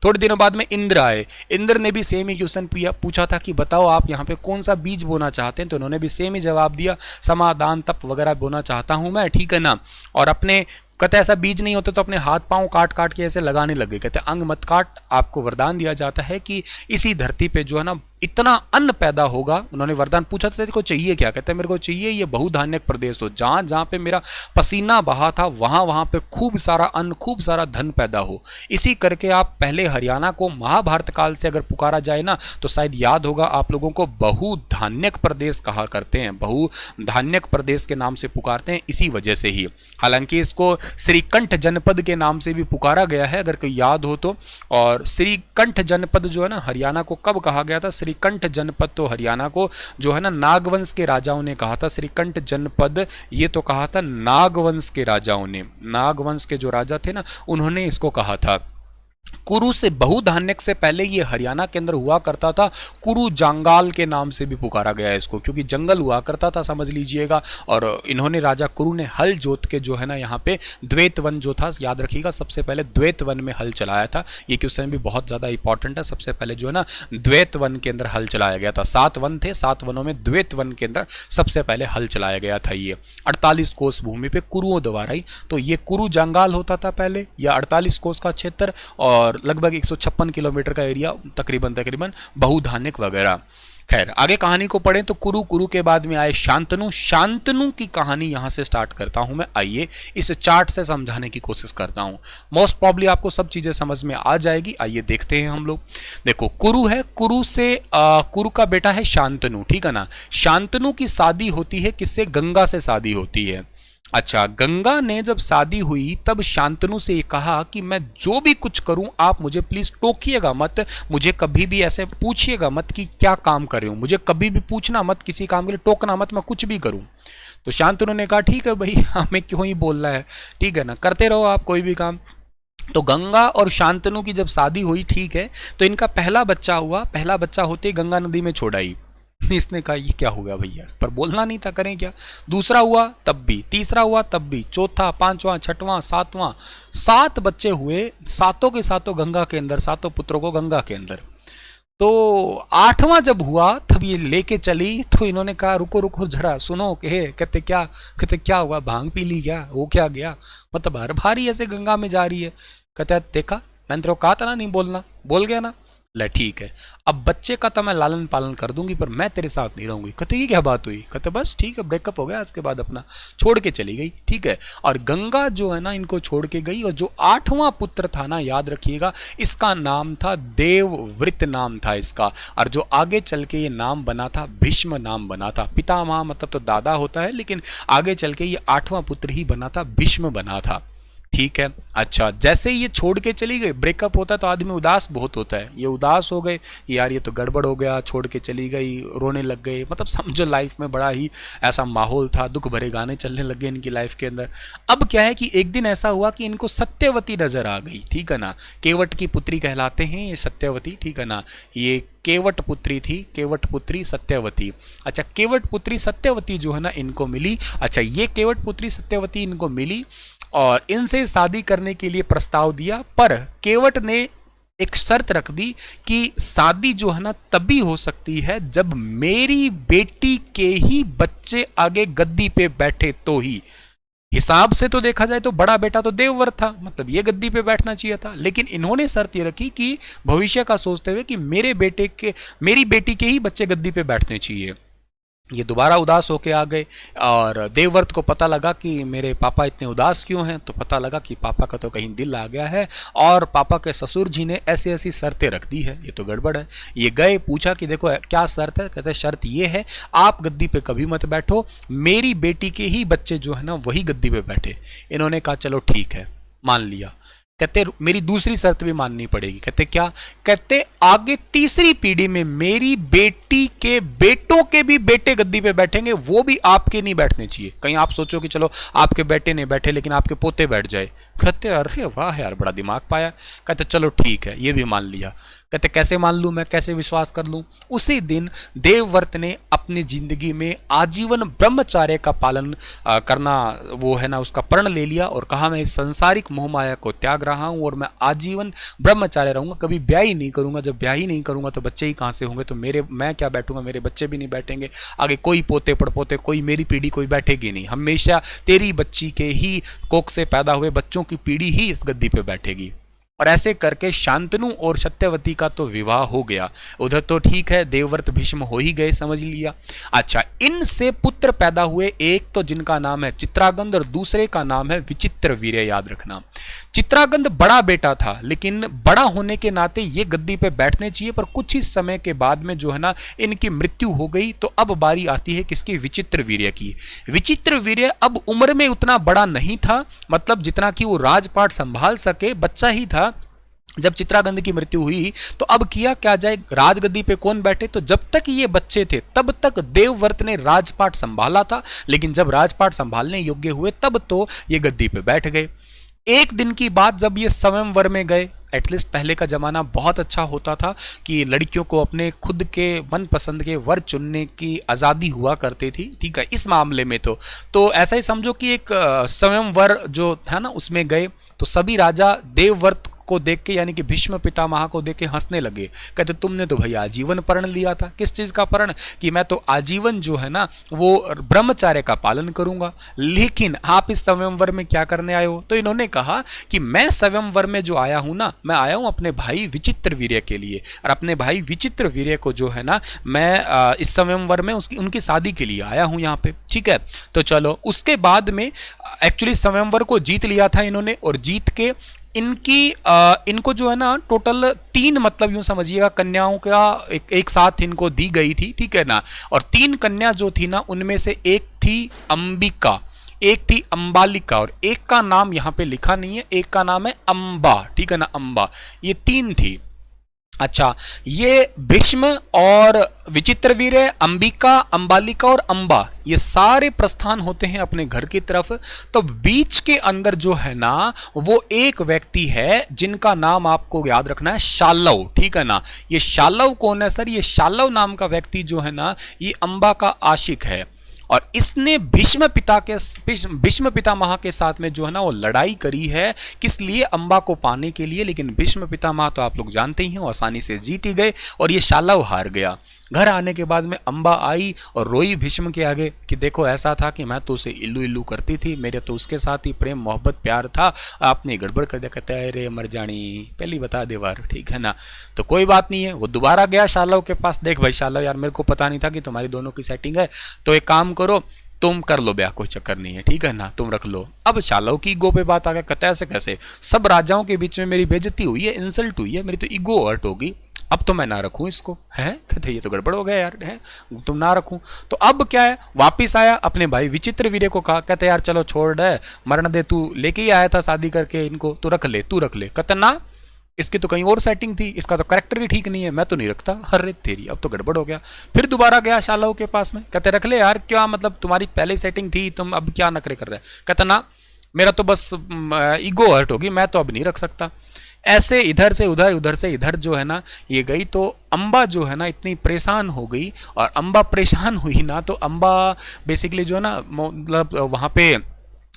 Speaker 1: थोड़े दिनों बाद में इंद्र आए, इंद्र ने भी सेम ही क्वेश्चन पूछा था कि बताओ आप यहाँ पे कौन सा बीज बोना चाहते हैं। तो उन्होंने भी सेम ही जवाब दिया, समादान तप वगैरह बोना चाहता हूँ मैं, ठीक है ना। और अपने कहते ऐसा बीज नहीं होता तो अपने हाथ पांव काट काट के ऐसे लगाने लगे। कहते अंग मत काट, आपको वरदान दिया जाता है कि इसी धरती पे जो है ना इतना अन्न पैदा होगा। उन्होंने वरदान पूछा था तेरे को चाहिए क्या, कहते मेरे को चाहिए ये बहुधान्य प्रदेश हो, जहाँ जहाँ पे मेरा पसीना बहा था वहाँ वहाँ पे खूब सारा अन्न, खूब सारा धन पैदा हो। इसी करके आप पहले हरियाणा को महाभारत काल से अगर पुकारा जाए ना तो शायद याद होगा आप लोगों को, बहुधान्यक प्रदेश कहा करते हैं, बहुधान्यक प्रदेश के नाम से पुकारते हैं इसी वजह से ही। हालांकि इसको श्रीकंठ जनपद के नाम से भी पुकारा गया है अगर कोई याद हो तो। और श्रीकंठ जनपद जो है ना हरियाणा को कब कहा गया था, श्रीकंठ जनपद तो हरियाणा को जो है ना नागवंश के राजाओं ने कहा था। श्रीकंठ जनपद ये तो कहा था नागवंश के राजाओं ने, नागवंश के जो राजा थे ना उन्होंने इसको कहा था। कुरु से बहुधान्यक से पहले ये हरियाणा के अंदर हुआ करता था, कुरु जंगाल के नाम से भी पुकारा गया है इसको, क्योंकि जंगल हुआ करता था समझ लीजिएगा। और इन्होंने राजा कुरु ने हल जोत के जो है ना यहाँ पे द्वैत वन जो था, याद रखिएगा सबसे पहले द्वैत वन में हल चलाया था। ये क्वेश्चन भी बहुत ज़्यादा इंपॉर्टेंट है। सबसे पहले जो है ना द्वैत वन के अंदर हल चलाया गया था। 7 वन थे, 7 वनों में द्वैत वन के अंदर सबसे पहले हल चलाया गया था। ये 48 कोस भूमि पे कुरुओं द्वारा ही, तो ये कुरु जंगाल होता था पहले, या 48 कोस का क्षेत्र और लगभग 156 किलोमीटर का एरिया तकरीबन बहुधान्यक वगैरह। खैर आगे कहानी को पढ़ें तो कुरु के बाद में आए शांतनु। शांतनु की कहानी यहां से स्टार्ट करता हूं मैं। आइए इस चार्ट से समझाने की कोशिश करता हूं, मोस्ट प्रॉब्ली आपको सब चीजें समझ में आ जाएगी। आइए देखते हैं हम लोग। देखो कुरु है, कुरु से कुरु का बेटा है शांतनु, ठीक है ना। शांतनु की शादी होती है किससे, गंगा से शादी होती है। अच्छा, गंगा ने जब शादी हुई तब शांतनु से ये कहा कि मैं जो भी कुछ करूं आप मुझे प्लीज टोकिएगा मत, मुझे कभी भी ऐसे पूछिएगा मत कि क्या काम कर रहे हो, मुझे कभी भी पूछना मत किसी काम के लिए, टोकना मत, मैं कुछ भी करूं। तो शांतनु ने कहा ठीक है भाई, हमें क्यों ही बोलना है, ठीक है ना, करते रहो आप कोई भी काम। तो गंगा और शांतनु की जब शादी हुई, ठीक है, तो इनका पहला बच्चा हुआ। पहला बच्चा होते गंगा नदी में छोड़ आई। इसने कहा ये क्या हो गया भैया, पर बोलना नहीं था, करें क्या। दूसरा हुआ तब भी, तीसरा हुआ तब भी, चौथा, पांचवा, छठवां, सातवां, 7 बच्चे हुए, सातों के सातों गंगा के अंदर, सातों पुत्रों को गंगा के अंदर। तो 8वां जब हुआ तब ये लेके चली, तो इन्होंने कहा रुको रुको जरा सुनो, कहते क्या हुआ, भांग पी ली क्या, वो क्या गया, मतलब हर भारी ऐसे गंगा में जा रही है। कहते देखा मैंने तेरे को कहा था ना नहीं बोलना, बोल गया ना, ले ठीक है, अब बच्चे का तो मैं लालन पालन कर दूंगी पर मैं तेरे साथ नहीं रहूंगी। कहते ये क्या बात हुई, कहते बस ठीक है, ब्रेकअप हो गया, आज के बाद अपना छोड़ के चली गई, ठीक है। और गंगा जो है ना इनको छोड़ के गई, और जो 8वां पुत्र था ना, याद रखिएगा, इसका नाम था देवव्रत, नाम था इसका। और जो आगे चल के ये नाम बना था, भीष्म नाम बना था। पितामह मतलब तो दादा होता है, लेकिन आगे चल के ये 8वां पुत्र ही बना था, भीष्म बना था, ठीक है। अच्छा, जैसे ही ये छोड़ के चली गई, ब्रेकअप होता है तो आदमी उदास बहुत होता है, ये उदास हो गए कि यार ये तो गड़बड़ हो गया, छोड़ के चली गई, रोने लग गए, मतलब समझो लाइफ में बड़ा ही ऐसा माहौल था, दुख भरे गाने चलने लग गए इनकी लाइफ के अंदर। अब क्या है कि एक दिन ऐसा हुआ कि इनको सत्यवती नजर आ गई, ठीक है ना, केवट की पुत्री कहलाते हैं ये सत्यवती, ठीक है ना, ये केवट पुत्री थी, केवट पुत्री सत्यवती। अच्छा, केवट पुत्री सत्यवती जो है ना इनको मिली। अच्छा, ये केवट पुत्री सत्यवती इनको मिली और इनसे शादी करने के लिए प्रस्ताव दिया, पर केवट ने एक शर्त रख दी कि शादी जो है ना तभी हो सकती है जब मेरी बेटी के ही बच्चे आगे गद्दी पे बैठे तो ही। हिसाब से तो देखा जाए तो बड़ा बेटा तो देवव्रत था, मतलब ये गद्दी पे बैठना चाहिए था, लेकिन इन्होंने शर्त ये रखी कि भविष्य का सोचते हुए कि मेरी बेटी के ही बच्चे गद्दी पे बैठने चाहिए। ये दोबारा उदास होके आ गए और देवव्रत को पता लगा कि मेरे पापा इतने उदास क्यों हैं, तो पता लगा कि पापा का तो कहीं दिल आ गया है और पापा के ससुर जी ने ऐसी ऐसी शर्तें रख दी है, ये तो गड़बड़ है। ये गए, पूछा कि देखो क्या शर्त है, कहते शर्त ये है आप गद्दी पे कभी मत बैठो, मेरी बेटी के ही बच्चे जो है ना वही गद्दी पे बैठे। इन्होंने कहा चलो ठीक है, मान लिया। कहते मेरी दूसरी शर्त भी माननी पड़ेगी। कहते क्या, कहते आगे तीसरी पीढ़ी में मेरी बेटी के बेटों के भी बेटे गद्दी पे बैठेंगे, वो भी आपके नहीं बैठने चाहिए। कहीं आप सोचो कि चलो आपके बेटे नहीं बैठे लेकिन आपके पोते बैठ जाए। कहते अरे वाह यार, बड़ा दिमाग पाया। कहते चलो ठीक है, ये भी मान लिया। कहते कैसे मान लूं मैं, कैसे विश्वास कर लूं। उसी दिन देवव्रत ने अपनी जिंदगी में आजीवन ब्रह्मचार्य का पालन करना, वो है ना उसका प्रण ले लिया और कहा मैं इस सांसारिक मोहमाया को त्याग रहा हूं और मैं आजीवन ब्रह्मचार्य रहूंगा, कभी ब्याह ही नहीं करूंगा। जब ब्याह ही नहीं करूंगा तो बच्चे ही कहां से होंगे, तो मैं क्या बैठूंगा, मेरे बच्चे भी नहीं बैठेंगे, आगे कोई पोते पड़पोते, कोई मेरी पीढ़ी कोई बैठेगी नहीं, हमेशा तेरी बच्ची के ही कोख से पैदा हुए बच्चों की पीढ़ी ही इस गद्दी पे बैठेगी। और ऐसे करके शांतनु और सत्यवती का तो विवाह हो गया। उधर तो ठीक है, देवव्रत भीष्म हो ही गए, समझ लिया। अच्छा, इनसे पुत्र पैदा हुए, एक तो जिनका नाम है चित्रागंध और दूसरे का नाम है विचित्रवीर्य, याद रखना। चित्रागंध बड़ा बेटा था, लेकिन बड़ा होने के नाते ये गद्दी पे बैठने चाहिए, पर कुछ ही समय के बाद में जो है ना इनकी मृत्यु हो गई। तो अब बारी आती है किसकी, विचित्रवीर्य की। विचित्रवीर्य अब उम्र में उतना बड़ा नहीं था, मतलब जितना कि वो राजपाट संभाल सके, बच्चा ही था जब चित्रागंध की मृत्यु हुई। तो अब किया क्या जाए, राजगद्दी पे कौन बैठे, तो जब तक ये बच्चे थे तब तक देवव्रत ने राजपाट संभाला था, लेकिन जब राजपाट संभालने योग्य हुए तब तो ये गद्दी पे बैठ गए। एक दिन की बात, जब ये स्वयंवर में गए, एटलीस्ट पहले का जमाना बहुत अच्छा होता था कि लड़कियों को अपने खुद के मनपसंद के वर चुनने की आज़ादी हुआ करती थी, ठीक है। इस मामले में तो ऐसा ही समझो कि एक स्वयंवर जो था ना उसमें गए, तो सभी राजा देवव्रत को देख के, यानी कि भीष्म पितामह को देख के हंसने लगे। कहते तुमने तो भैया आजीवन प्रण लिया था। किस चीज का प्रण, कि मैं तो आजीवन जो है ना वो ब्रह्मचार्य का पालन करूंगा, लेकिन आप इस स्वयंवर में क्या करने आए हो। तो इन्होंने कहा कि मैं स्वयंवर में जो आया हूं ना, मैं आया हूं अपने भाई विचित्रवीर्य के लिए, और अपने भाई विचित्रवीर्य को जो है ना मैं इस स्वयंवर में उनकी शादी के लिए आया हूं यहाँ पे, ठीक है। तो चलो, उसके बाद में एक्चुअली स्वयंवर को जीत लिया था इन्होंने, और जीत के इनको जो है ना टोटल 3, मतलब यूं समझिएगा कन्याओं का एक साथ इनको दी गई थी, ठीक है ना। और 3 कन्या जो थी ना, उनमें से एक थी अंबिका, एक थी अंबालिका, और एक का नाम यहाँ पे लिखा नहीं है, एक का नाम है अंबा, ठीक है ना, अंबा। ये 3 थी। अच्छा, ये भीष्म और विचित्रवीर्य, अंबिका, अंबालिका और अंबा, ये सारे प्रस्थान होते हैं अपने घर की तरफ। तो बीच के अंदर जो है ना वो एक व्यक्ति है जिनका नाम आपको याद रखना है, शालव, ठीक है ना। ये शालव कौन है सर? ये शालव नाम का व्यक्ति जो है ना ये अंबा का आशिक है, और इसने भीष्म पितामह के साथ में जो है ना वो लड़ाई करी है। किस लिए? अंबा को पाने के लिए। लेकिन भीष्म पितामह तो आप लोग जानते ही हैं, आसानी से जीत ही गए और ये शालव हार गया। घर आने के बाद में अंबा आई और रोई भीष्म के आगे कि देखो ऐसा था कि मैं तो उसे इल्लू इल्लू करती थी, मेरे तो उसके साथ ही प्रेम मोहब्बत प्यार था, आपने गड़बड़ कर दिया। कहता है अरे मर जानी, पहली बता दे बार, ठीक है ना। तो कोई बात नहीं है, वो दोबारा गया शालव के पास। देख भाई शालव, यार मेरे को पता नहीं था कि तुम्हारी दोनों की सेटिंग है, तो एक काम करो तुम कर लो ब्याह, कोई चक्कर नहीं है, ठीक है ना, तुम रख लो। अब शालव की ईगो पे बात आ गया। कहता है ऐसे कैसे, सब राजाओं के बीच में मेरी बेइज्जती हुई है, इंसल्ट हुई है, मेरी तो ईगो हर्ट होगी, अब तो मैं ना रखूं इसको, है। कहते ये तो गड़बड़ हो गया यार, है तुम ना रखूं। तो अब क्या है, वापिस आया अपने भाई विचित्रवीर्य को कहा, कहते यार चलो छोड़ दे, मरण दे, तू लेके ही आया था शादी करके इनको, तो रख ले, तू रख ले। कहता ना, इसकी तो कहीं और सेटिंग थी, इसका तो कैरेक्टर ही ठीक नहीं है, मैं तो नहीं रखता। अरे तेरी, अब तो गड़बड़ हो गया। फिर दोबारा गया शालव के पास में, कहते रख ले यार, क्या मतलब तुम्हारी पहले सेटिंग थी, तुम अब क्या नखरे कर रहे हैं। कहता ना, मेरा तो बस ईगो हर्ट होगी, मैं तो अब नहीं रख सकता। ऐसे इधर से उधर, उधर से इधर जो है ना ये गई। तो अंबा जो है ना इतनी परेशान हो गई, और अंबा परेशान हुई ना तो अंबा बेसिकली जो है ना मतलब वहां पे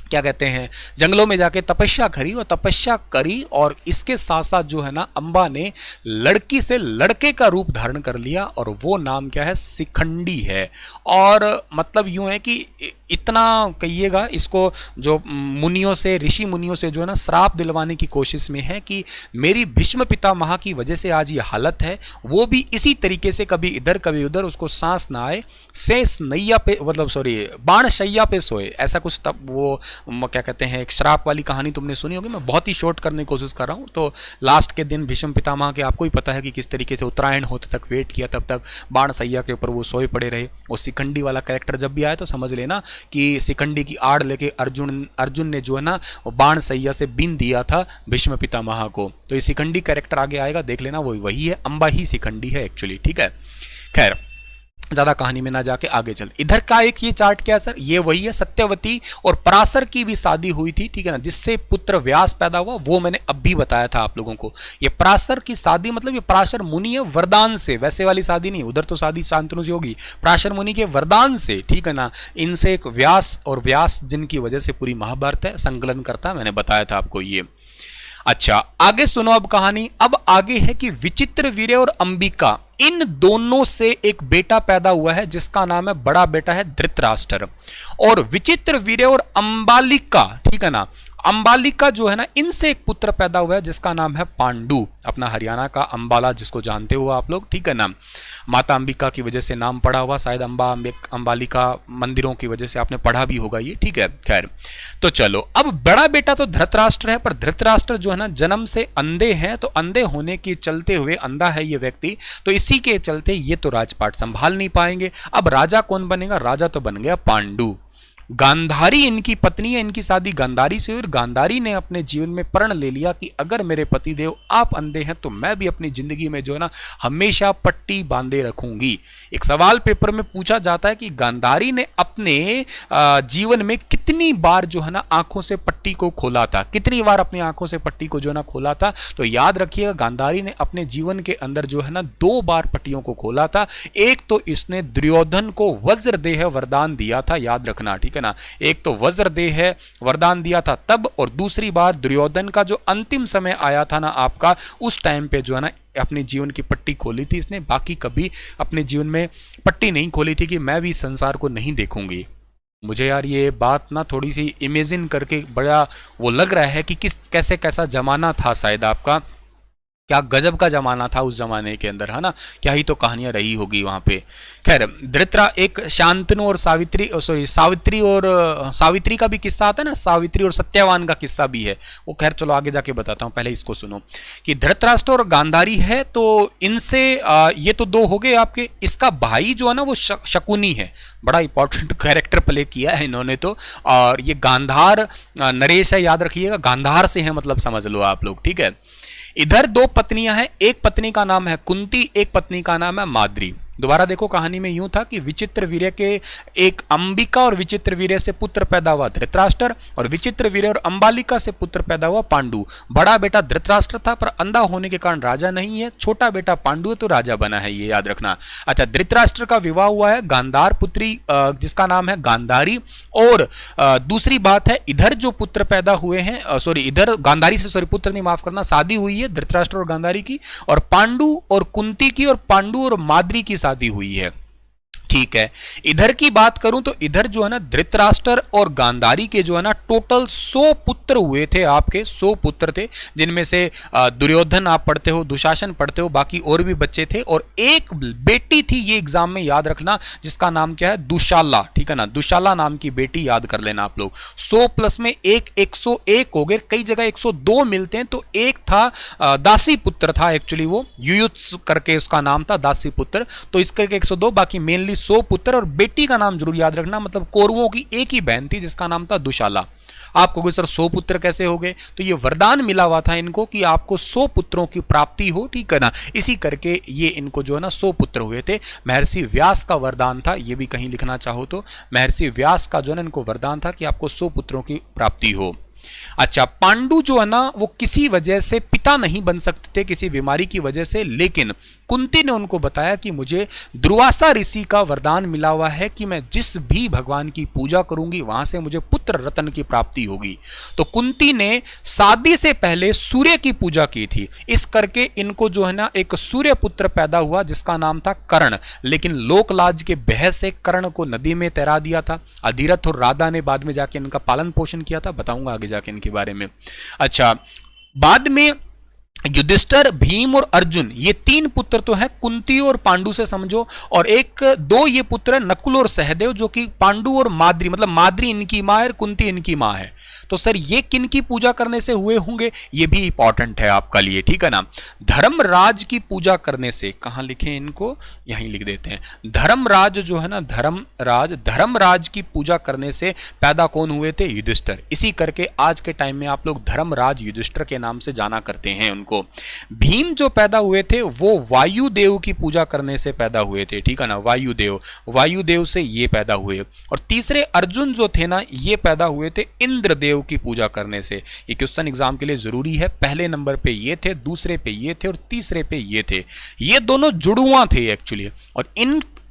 Speaker 1: क्या कहते हैं, जंगलों में जाके तपस्या करी, और तपस्या करी और इसके साथ साथ जो है ना अंबा ने लड़की से लड़के का रूप धारण कर लिया, और वो नाम क्या है, शिखंडी है। और मतलब यूं है कि इतना कहिएगा इसको, जो मुनियों से, ऋषि मुनियों से जो है ना श्राप दिलवाने की कोशिश में है कि मेरी भीष्म पितामह की वजह से आज ये हालत है, वो भी इसी तरीके से कभी इधर कभी उधर, उसको सांस ना आए, शेष नैया पे मतलब सॉरी बाण शैया पे सोए, ऐसा कुछ। तब वो क्या कहते हैं, एक श्राप वाली कहानी तुमने सुनी होगी, मैं बहुत ही शॉर्ट करने की कोशिश कर रहा हूँ। तो लास्ट के दिन भीष्म पितामह के आपको ही पता है कि किस तरीके से उत्तरायण होते तक वेट किया, तब तक बाण सैया के ऊपर वो सोए पड़े रहे। वो शिखंडी वाला कैरेक्टर जब भी आया तो समझ लेना कि शिखंडी की आड़ लेके अर्जुन ने जो है ना वो बाण सैया से बीन दिया था भीष्म पितामह को। तो ये शिखंडी कैरेक्टर आगे आएगा, देख लेना, वो वही है, अंबा ही शिखंडी है एक्चुअली, ठीक है। खैर ज्यादा कहानी में ना जाके आगे चल। इधर का एक ये चार्ट क्या है सर, ये वही है, सत्यवती और पराशर की भी शादी हुई थी, ठीक है ना, जिससे पुत्र व्यास पैदा हुआ, वो मैंने अब भी बताया था आप लोगों को। ये पराशर की शादी मतलब ये पराशर मुनि है वरदान से, वैसे वाली शादी नहीं, उधर तो शादी शांतनु से होगी, पराशर मुनि के वरदान से, ठीक है ना। इनसे एक व्यास, और व्यास जिनकी वजह से पूरी महाभारत है संकलन करता है, मैंने बताया था आपको ये। अच्छा आगे सुनो अब कहानी। अब आगे है कि विचित्रवीर्य और अंबिका, इन दोनों से एक बेटा पैदा हुआ है जिसका नाम है, बड़ा बेटा है धृतराष्ट्र। और विचित्रवीर्य और अंबालिका, ठीक है ना, अंबालिका जो है ना, इनसे एक पुत्र पैदा हुआ है जिसका नाम है पांडु, अपना हरियाणा का अंबाला जिसको जानते हो आप लोग, ठीक है ना। माता अंबिका की वजह से नाम पड़ा हुआ, शायद अंबालिका मंदिरों की वजह से आपने पढ़ा भी होगा ये, ठीक है। खैर तो चलो, अब बड़ा बेटा तो धृतराष्ट्र है, पर धृतराष्ट्र जो है ना जन्म से अंधे हैं, तो अंधे होने के चलते हुए, अंधा है ये व्यक्ति, तो इसी के चलते ये तो राजपाट संभाल नहीं पाएंगे। अब राजा कौन बनेगा, राजा तो बन गया पांडु। गांधारी इनकी पत्नी है, इनकी शादी गांधारी से हुई, और गांधारी ने अपने जीवन में प्रण ले लिया कि अगर मेरे पतिदेव आप अंधे हैं तो मैं भी अपनी जिंदगी में जो है ना हमेशा पट्टी बांधे रखूंगी। एक सवाल पेपर में पूछा जाता है कि गांधारी ने अपने जीवन में कितनी बार जो है ना आंखों से पट्टी को खोला था, कितनी बार अपनी आंखों से पट्टी को जो है ना खोला था। तो याद रखिएगा, गांधारी ने अपने जीवन के अंदर जो है ना 2 बार पट्टियों को खोला था। एक तो इसने दुर्योधन को वज्रदेह वरदान दिया था, याद रखना, ठीक है ना। एक तो वज्रदेह वरदान दिया था तब, और दूसरी बार दुर्योधन का जो अंतिम समय आया था ना आपका, उस टाइम पे जो है ना अपने जीवन की पट्टी खोली थी इसने। बाकी कभी अपने जीवन में पट्टी नहीं खोली थी कि मैं भी संसार को नहीं देखूंगी। मुझे यार ये बात ना थोड़ी सी इमेजिन करके बड़ा वो लग रहा है कि किस कैसे कैसा जमाना था शायद आपका, क्या गजब का जमाना था उस जमाने के अंदर, है ना, क्या ही तो कहानियां रही होगी वहां पे। खैर धृतरा, एक शांतनु और सावित्री, सॉरी सावित्री का भी किस्सा आता है ना, सावित्री और सत्यवान का किस्सा भी है वो। खैर चलो आगे जाके बताता हूँ, पहले इसको सुनो कि धृतराष्ट्र और गांधारी है, तो इनसे ये तो 2 हो गए आपके। इसका भाई जो है ना वो शकुनी है, बड़ा इंपॉर्टेंट कैरेक्टर प्ले किया है इन्होंने तो। और ये गांधार नरेश है, याद रखिएगा, गांधार से है मतलब समझ लो आप लोग, ठीक है। इधर दो पत्नियां हैं, एक पत्नी का नाम है कुंती, एक पत्नी का नाम है माद्री। दोबारा देखो, कहानी में यूं था कि विचित्र वीर्य के एक अंबिका और विचित्र वीर्य से पुत्र पैदा हुआ धृतराष्ट्र, और विचित्र वीर्य और अंबालिका से पुत्र पैदा हुआ पांडु। बड़ा बेटा धृतराष्ट्र था पर अंधा होने के कारण राजा नहीं है, छोटा बेटा पांडु है तो राजा बना है, ये याद रखना। अच्छा, धृतराष्ट्र का विवाह हुआ है गांधार पुत्री जिसका नाम है गांधारी। और दूसरी बात है, इधर जो पुत्र पैदा हुए हैं, इधर गांधारी से पुत्र नहीं, माफ करना, शादी हुई है धृतराष्ट्र और गांधारी की, और पांडु और कुंती की और पांडु और माद्री की शादी हुई है। ठीक है, इधर की बात करूं तो इधर जो है ना धृतराष्ट्र और गांधारी के जो है ना टोटल 100 पुत्र हुए थे, आपके 100 पुत्र थे, जिनमें से दुर्योधन आप पढ़ते हो, दुशासन पढ़ते हो, बाकी और भी बच्चे थे, और एक बेटी थी, ये एग्जाम में याद रखना, जिसका नाम क्या है, दुशाला। ठीक है ना, दुशाला नाम की बेटी याद कर लेना आप लोग। 100 प्लस में एक 101 हो गए, कई जगह 102 मिलते हैं, तो एक था दासी पुत्र था, एक्चुअली वो युयुत्स करके उसका नाम था, दासी पुत्र, तो इस करके 102, बाकी मेनली 100 पुत्र। और बेटी का नाम जरूर याद रखना, मतलब कौरवों की एक ही बहन थी जिसका नाम था दुशाला। आपको कोई सर 100 पुत्र कैसे हो गए, तो ये वरदान मिला हुआ था इनको कि आपको 100 पुत्रों की प्राप्ति हो। ठीक है ना, इसी करके ये इनको जो है ना 100 पुत्र हुए थे। महर्षि व्यास का वरदान था, ये भी कहीं लिखना चाहो तो महर्षि व्यास का जो है ना इनको वरदान था कि आपको 100 पुत्रों की प्राप्ति हो। अच्छा, पांडु जो है ना वो किसी वजह से पिता नहीं बन सकते थे, किसी बीमारी की वजह से, लेकिन कुंती ने उनको बताया कि मुझे दुर्वासा ऋषि का वरदान मिला हुआ है कि मैं जिस भी भगवान की पूजा करूंगी वहां से मुझे पुत्र रत्न की प्राप्ति होगी। तो कुंती ने शादी से पहले सूर्य की पूजा की थी, इस करके इनको जो है ना एक सूर्य पुत्र पैदा हुआ जिसका नाम था कर्ण। लेकिन लोकलाज के बहस से कर्ण को नदी में तैरा दिया था। अधिरथ और राधा ने बाद में जाके इनका पालन पोषण किया था, बताऊंगा आगे जाके इनके बारे में। अच्छा, बाद में युधिष्ठिर, भीम और अर्जुन, ये 3 पुत्र तो हैं कुंती और पांडु से समझो, और एक 2 ये पुत्र नकुल और सहदेव, जो कि पांडु और माद्री, मतलब माद्री इनकी मां है, कुंती इनकी मां है। तो सर ये किन की पूजा करने से हुए होंगे, ये भी इंपॉर्टेंट है आपका लिए। ठीक है ना, धर्मराज की पूजा करने से, कहां लिखे इनको, यहीं लिख देते हैं। धर्मराज जो है ना, धर्मराज की पूजा करने से पैदा कौन हुए थे, युधिष्ठिर। इसी करके आज के टाइम में आप लोग धर्मराज युधिष्ठिर के नाम से जाना करते हैं उनको। भीम जो पैदा हुए थे वो वायुदेव की पूजा करने से पैदा हुए थे। ठीक है ना, वायुदेव से ये पैदा हुए। और तीसरे अर्जुन जो थे ना, ये पैदा हुए थे इंद्रदेव की पूजा करने से। ये क्वेश्चन एग्जाम के लिए जरूरी है। पहले नंबर पे ये थे, दूसरे पे ये थे, और तीसरे पे ये थे। ये दोनों जुड़वा थे एक्चुअली। और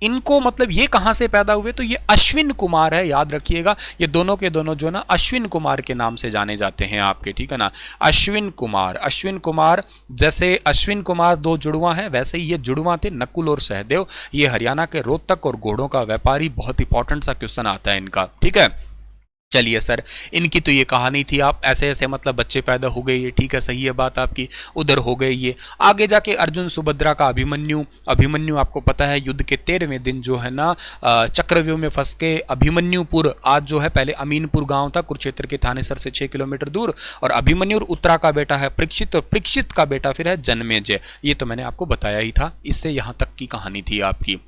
Speaker 1: इनको मतलब ये कहां से पैदा हुए, तो ये अश्विन कुमार है, याद रखिएगा। ये दोनों के दोनों जो ना अश्विन कुमार के नाम से जाने जाते हैं आपके। ठीक है ना, अश्विन कुमार, जैसे अश्विन कुमार 2 जुड़वा हैं, वैसे ही ये जुड़वा थे नकुल और सहदेव। ये हरियाणा के रोहतक और घोड़ों का व्यापारी, बहुत इंपॉर्टेंट सा क्वेश्चन आता है इनका। ठीक है, चलिए सर, इनकी तो ये कहानी थी। आप ऐसे ऐसे मतलब बच्चे पैदा हो गए, ये ठीक है, सही है बात आपकी। उधर हो गए ये, आगे जाके अर्जुन सुभद्रा का अभिमन्यु आपको पता है युद्ध के 13वें दिन जो है ना चक्रव्यूह में फंस के अभिमन्युपुर, आज जो है पहले अमीनपुर गांव था कुरुक्षेत्र के थानेसर से 6 किलोमीटर दूर, और अभिमन्यु और उत्तरा का बेटा है परीक्षित, और परीक्षित का बेटा फिर है जन्मेजय। ये तो मैंने आपको बताया ही था। इससे यहां तक की कहानी थी आपकी।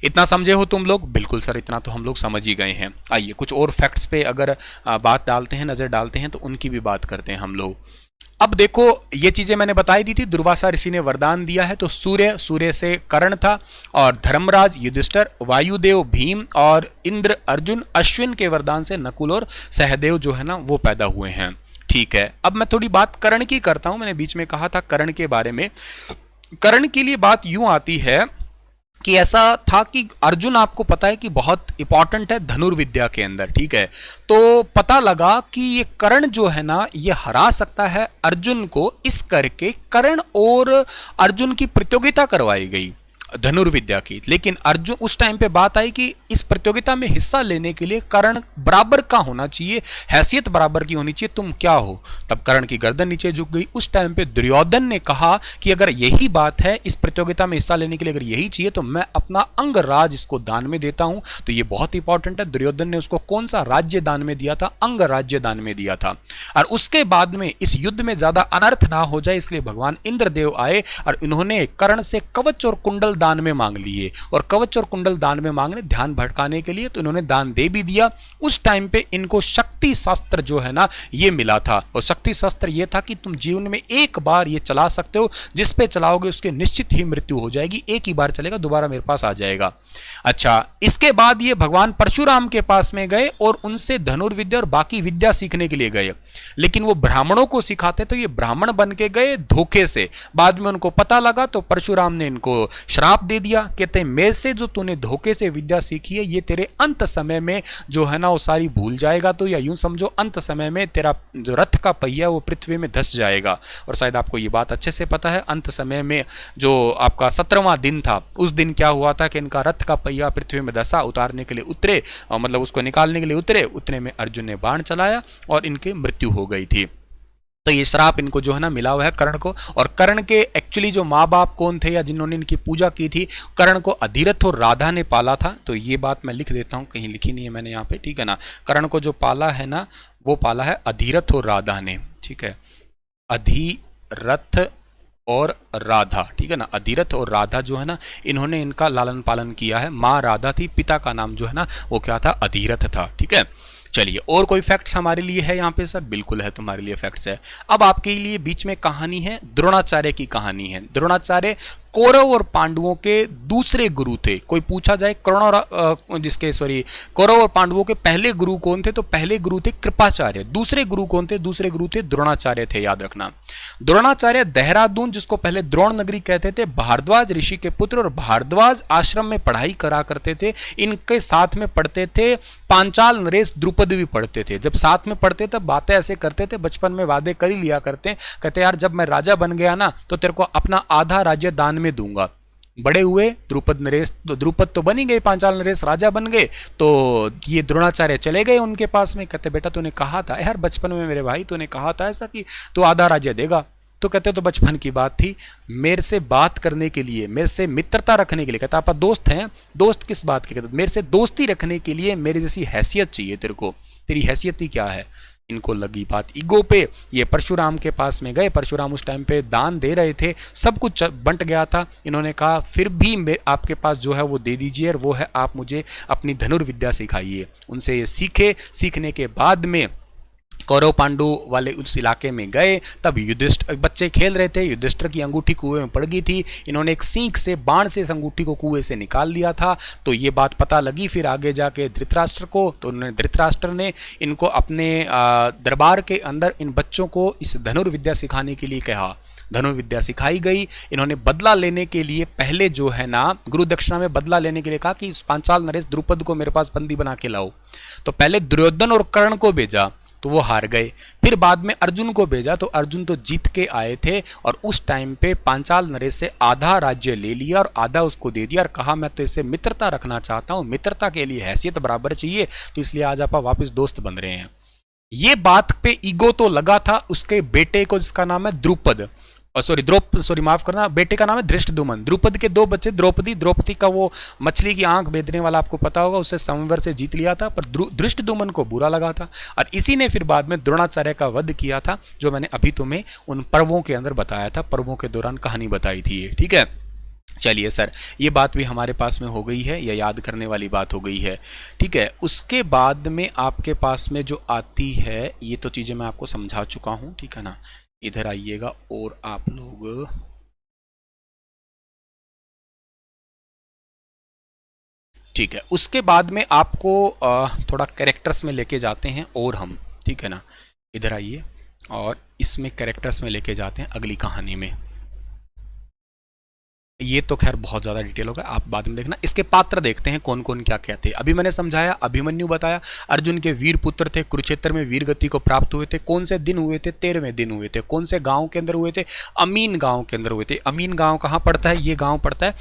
Speaker 1: इतना समझे हो तुम लोग? बिल्कुल सर, इतना तो हम लोग समझ ही गए हैं। आइए कुछ और फैक्ट्स पे अगर बात डालते हैं, नजर डालते हैं, तो उनकी भी बात करते हैं हम लोग। अब देखो, ये चीजें मैंने बताई दी थी। दुर्वासा ऋषि ने वरदान दिया है, तो सूर्य से कर्ण था, और धर्मराज युधिष्ठिर, वायुदेव भीम, और इंद्र अर्जुन, अश्विन के वरदान से नकुल और सहदेव जो है ना वो पैदा हुए हैं। ठीक है, अब मैं थोड़ी बात कर्ण की करता हूं। मैंने बीच में कहा था कर्ण के बारे में। कर्ण के लिए बात यूं आती है कि ऐसा था कि अर्जुन, आपको पता है कि बहुत इंपॉर्टेंट है धनुर्विद्या के अंदर। ठीक है, तो पता लगा कि ये कर्ण जो है ना ये हरा सकता है अर्जुन को, इस करके कर्ण और अर्जुन की प्रतियोगिता करवाई गई धनुर्विद्या की। लेकिन अर्जुन, उस टाइम पे बात आई कि इस प्रतियोगिता में हिस्सा लेने के लिए कर्ण बराबर का होना चाहिए, हैसियत बराबर की होनी चाहिए, तुम क्या हो। तब कर्ण की गर्दन नीचे झुक गई। उस टाइम पे दुर्योधन ने कहा कि अगर यही बात है, इस प्रतियोगिता में हिस्सा लेने के लिए अगर यही चाहिए, तो मैं अपना अंगराज इसको दान में देता हूं। तो ये बहुत इंपॉर्टेंट है। दुर्योधन ने उसको कौन सा राज्य दान में दिया था? अंगराज्य दान में दिया था। और उसके बाद में इस युद्ध में ज्यादा अनर्थ ना हो जाए, इसलिए भगवान इंद्रदेव आए और इन्होंने कर्ण से कवच और कुंडल दान में मांग लिए, और कवच और कुंडल दान में मांगने ध्यान भटकाने के लिए, तो इन्होंने दान दे भी दिया। उस टाइम पे इनको शक्ति शस्त्र जो है ना ये मिला था, और शक्ति शस्त्र ये था कि तुम जीवन में एक बार ये चला सकते हो, जिस पे चलाओगे उसके निश्चित ही मृत्यु हो जाएगी, एक ही बार चलेगा दोबारा मेरे पास आ जाएगा। अच्छा, इसके बाद ये भगवान परशुराम के पास में गए और उनसे धनुर्विद्या और बाकी विद्या सीखने के लिए गए, लेकिन वो ब्राह्मणों को सिखाते तो ये ब्राह्मण बन के गए धोखे से। बाद में उनको पता लगा तो परशुराम ने इनको श्राप दे दिया, कहते हैं मेरे से जो तूने धोखे से विद्या सीखी है ये तेरे अंत समय में जो है ना वो सारी भूल जाएगा, तो या यूं समझो अंत समय में तेरा जो रथ का पहिया वो पृथ्वी में धंस जाएगा। और शायद आपको ये बात अच्छे से पता है, अंत समय में जो आपका 17वां दिन था, उस दिन क्या हुआ था कि इनका रथ का पहिया पृथ्वी में धंसा, उतारने के लिए उतरे, मतलब उसको निकालने के लिए उतरे, उतने में अर्जुन ने बाण चलाया और इनकी मृत्यु हो गई थी। तो ये श्राप इनको जो है ना मिला हुआ है कर्ण को। और कर्ण के एक्चुअली जो माँ बाप कौन थे या जिन्होंने इनकी पूजा की थी, कर्ण को अधिरथ और राधा ने पाला था। तो ये बात मैं लिख देता हूँ, कहीं लिखी नहीं है मैंने यहाँ पे, ठीक है ना। कर्ण को जो पाला है ना वो पाला है अधिरथ और राधा ने, ठीक है, अधिरथ और राधा, ठीक है ना। अधिरथ और राधा जो है ना इन्होंने इनका लालन पालन किया है। माँ राधा थी, पिता का नाम जो है ना वो क्या था, अधिरथ था, ठीक है। चलिए, और कोई फैक्ट्स हमारे लिए है यहाँ पे सर? बिल्कुल है, तुम्हारे लिए फैक्ट्स है। अब आपके लिए बीच में कहानी है, द्रोणाचार्य की कहानी है। द्रोणाचार्य कौरव और पांडवों के दूसरे गुरु थे। कोई पूछा जाए कौरव और पांडवों के पहले गुरु कौन थे, तो पहले गुरु थे कृपाचार्य। दूसरे गुरु कौन थे? दूसरे गुरु थे द्रोणाचार्य थे, याद रखना। द्रोणाचार्य देहरादून, जिसको पहले द्रोण नगरी कहते थे, भारद्वाज ऋषि के पुत्र, और भारद्वाज आश्रम में पढ़ाई करा करते थे। इनके साथ में पढ़ते थे पांचाल, नरेश, द्रुपद भी पढ़ते थे। जब साथ में पढ़ते तब बातें ऐसे करते थे, बचपन में वादे कर ही लिया करते, कहते यार जब मैं राजा बन गया ना तो तेरे को अपना आधा राज्य दान में दूंगा। बड़े हुए द्रुपद नरेश, तो द्रुपद तो बन ही गए, पांचाल नरेश राजा बन गए। तो ये द्रोणाचार्य चले गए उनके पास में, कहते बेटा तूने कहा था यार बचपन में मेरे भाई, तूने कहा था ऐसा कि तू आधा राज्य देगा। तो कहते तो बचपन की बात थी, मेरे से बात करने के लिए, मेरे से मित्रता रखने के लिए, कहता आप दोस्त हैं, दोस्त किस बात के, कहते मेरे से दोस्ती रखने के लिए मेरी जैसी हैसियत चाहिए तेरे को, तेरी हैसियत ही क्या है। इनको लगी बात ईगो पे, ये परशुराम के पास में गए। परशुराम उस टाइम पे दान दे रहे थे, सब कुछ बंट गया था। इन्होंने कहा फिर भी आपके पास जो है वो दे दीजिए, और वो है आप मुझे अपनी धनुर्विद्या सिखाइए। उनसे ये सीखे। सीखने के बाद में कौरव पांडु वाले उस इलाके में गए, तब युधिष्ठिर, बच्चे खेल रहे थे, युधिष्ठिर की अंगूठी कुएं में पड़ गई थी। इन्होंने एक सींग से, बाण से इस अंगूठी को कुएं से निकाल लिया था। तो ये बात पता लगी फिर आगे जाके धृतराष्ट्र को, तो उन्होंने, धृतराष्ट्र ने इनको अपने दरबार के अंदर इन बच्चों को इस धनुर्विद्या सिखाने के लिए कहा। धनुर्विद्या सिखाई गई। इन्होंने बदला लेने के लिए पहले जो है ना गुरु दक्षिणा में बदला लेने के लिए कहा कि पांचाल नरेश द्रुपद को मेरे पास बंदी बना के लाओ। तो पहले दुर्योधन और कर्ण को भेजा तो वो हार गए। फिर बाद में अर्जुन को भेजा तो अर्जुन तो जीत के आए थे, और उस टाइम पे पांचाल नरेश से आधा राज्य ले लिया और आधा उसको दे दिया, और कहा मैं तो इससे मित्रता रखना चाहता हूँ, मित्रता के लिए हैसियत बराबर चाहिए, तो इसलिए आज आप वापस दोस्त बन रहे हैं। ये बात पे ईगो तो लगा था उसके बेटे को, जिसका नाम है द्रुपद, माफ करना, बेटे का नाम है धृष्टद्युम्न। द्रुपद के दो बच्चे, द्रौपदी का वो मछली की आंख बेचने वाला आपको पता होगा, उससे संवर से जीत लिया था, पर धृष्टद्युम्न को बुरा लगा था, और इसी ने फिर बाद में द्रोणाचार्य का वध किया था, जो मैंने अभी तुम्हें उन पर्वों के अंदर बताया था, पर्वों के दौरान कहानी बताई थी ये, ठीक है। चलिए सर, ये बात भी हमारे पास में हो गई है, या याद करने वाली बात हो गई है, ठीक है। उसके बाद में आपके पास में जो आती है, ये तो चीज़ें मैं आपको समझा चुका हूँ, ठीक है ना। इधर आइएगा और आप लोग, ठीक है। उसके बाद में आपको थोड़ा कैरेक्टर्स में लेके जाते हैं और हम, ठीक है ना। इधर आइए और इसमें कैरेक्टर्स में लेके जाते हैं अगली कहानी में। ये तो खैर बहुत ज़्यादा डिटेल होगा, आप बाद में देखना। इसके पात्र देखते हैं कौन कौन क्या कहते हैं। अभी मैंने समझाया, अभिमन्यु बताया, अर्जुन के वीर पुत्र थे, कुरुक्षेत्र में वीर गति को प्राप्त हुए थे। कौन से दिन हुए थे? 13वें दिन हुए थे। कौन से गांव के अंदर हुए थे? अमीन गांव के अंदर हुए थे। अमीन गांव कहाँ पड़ता है? ये गांव पड़ता है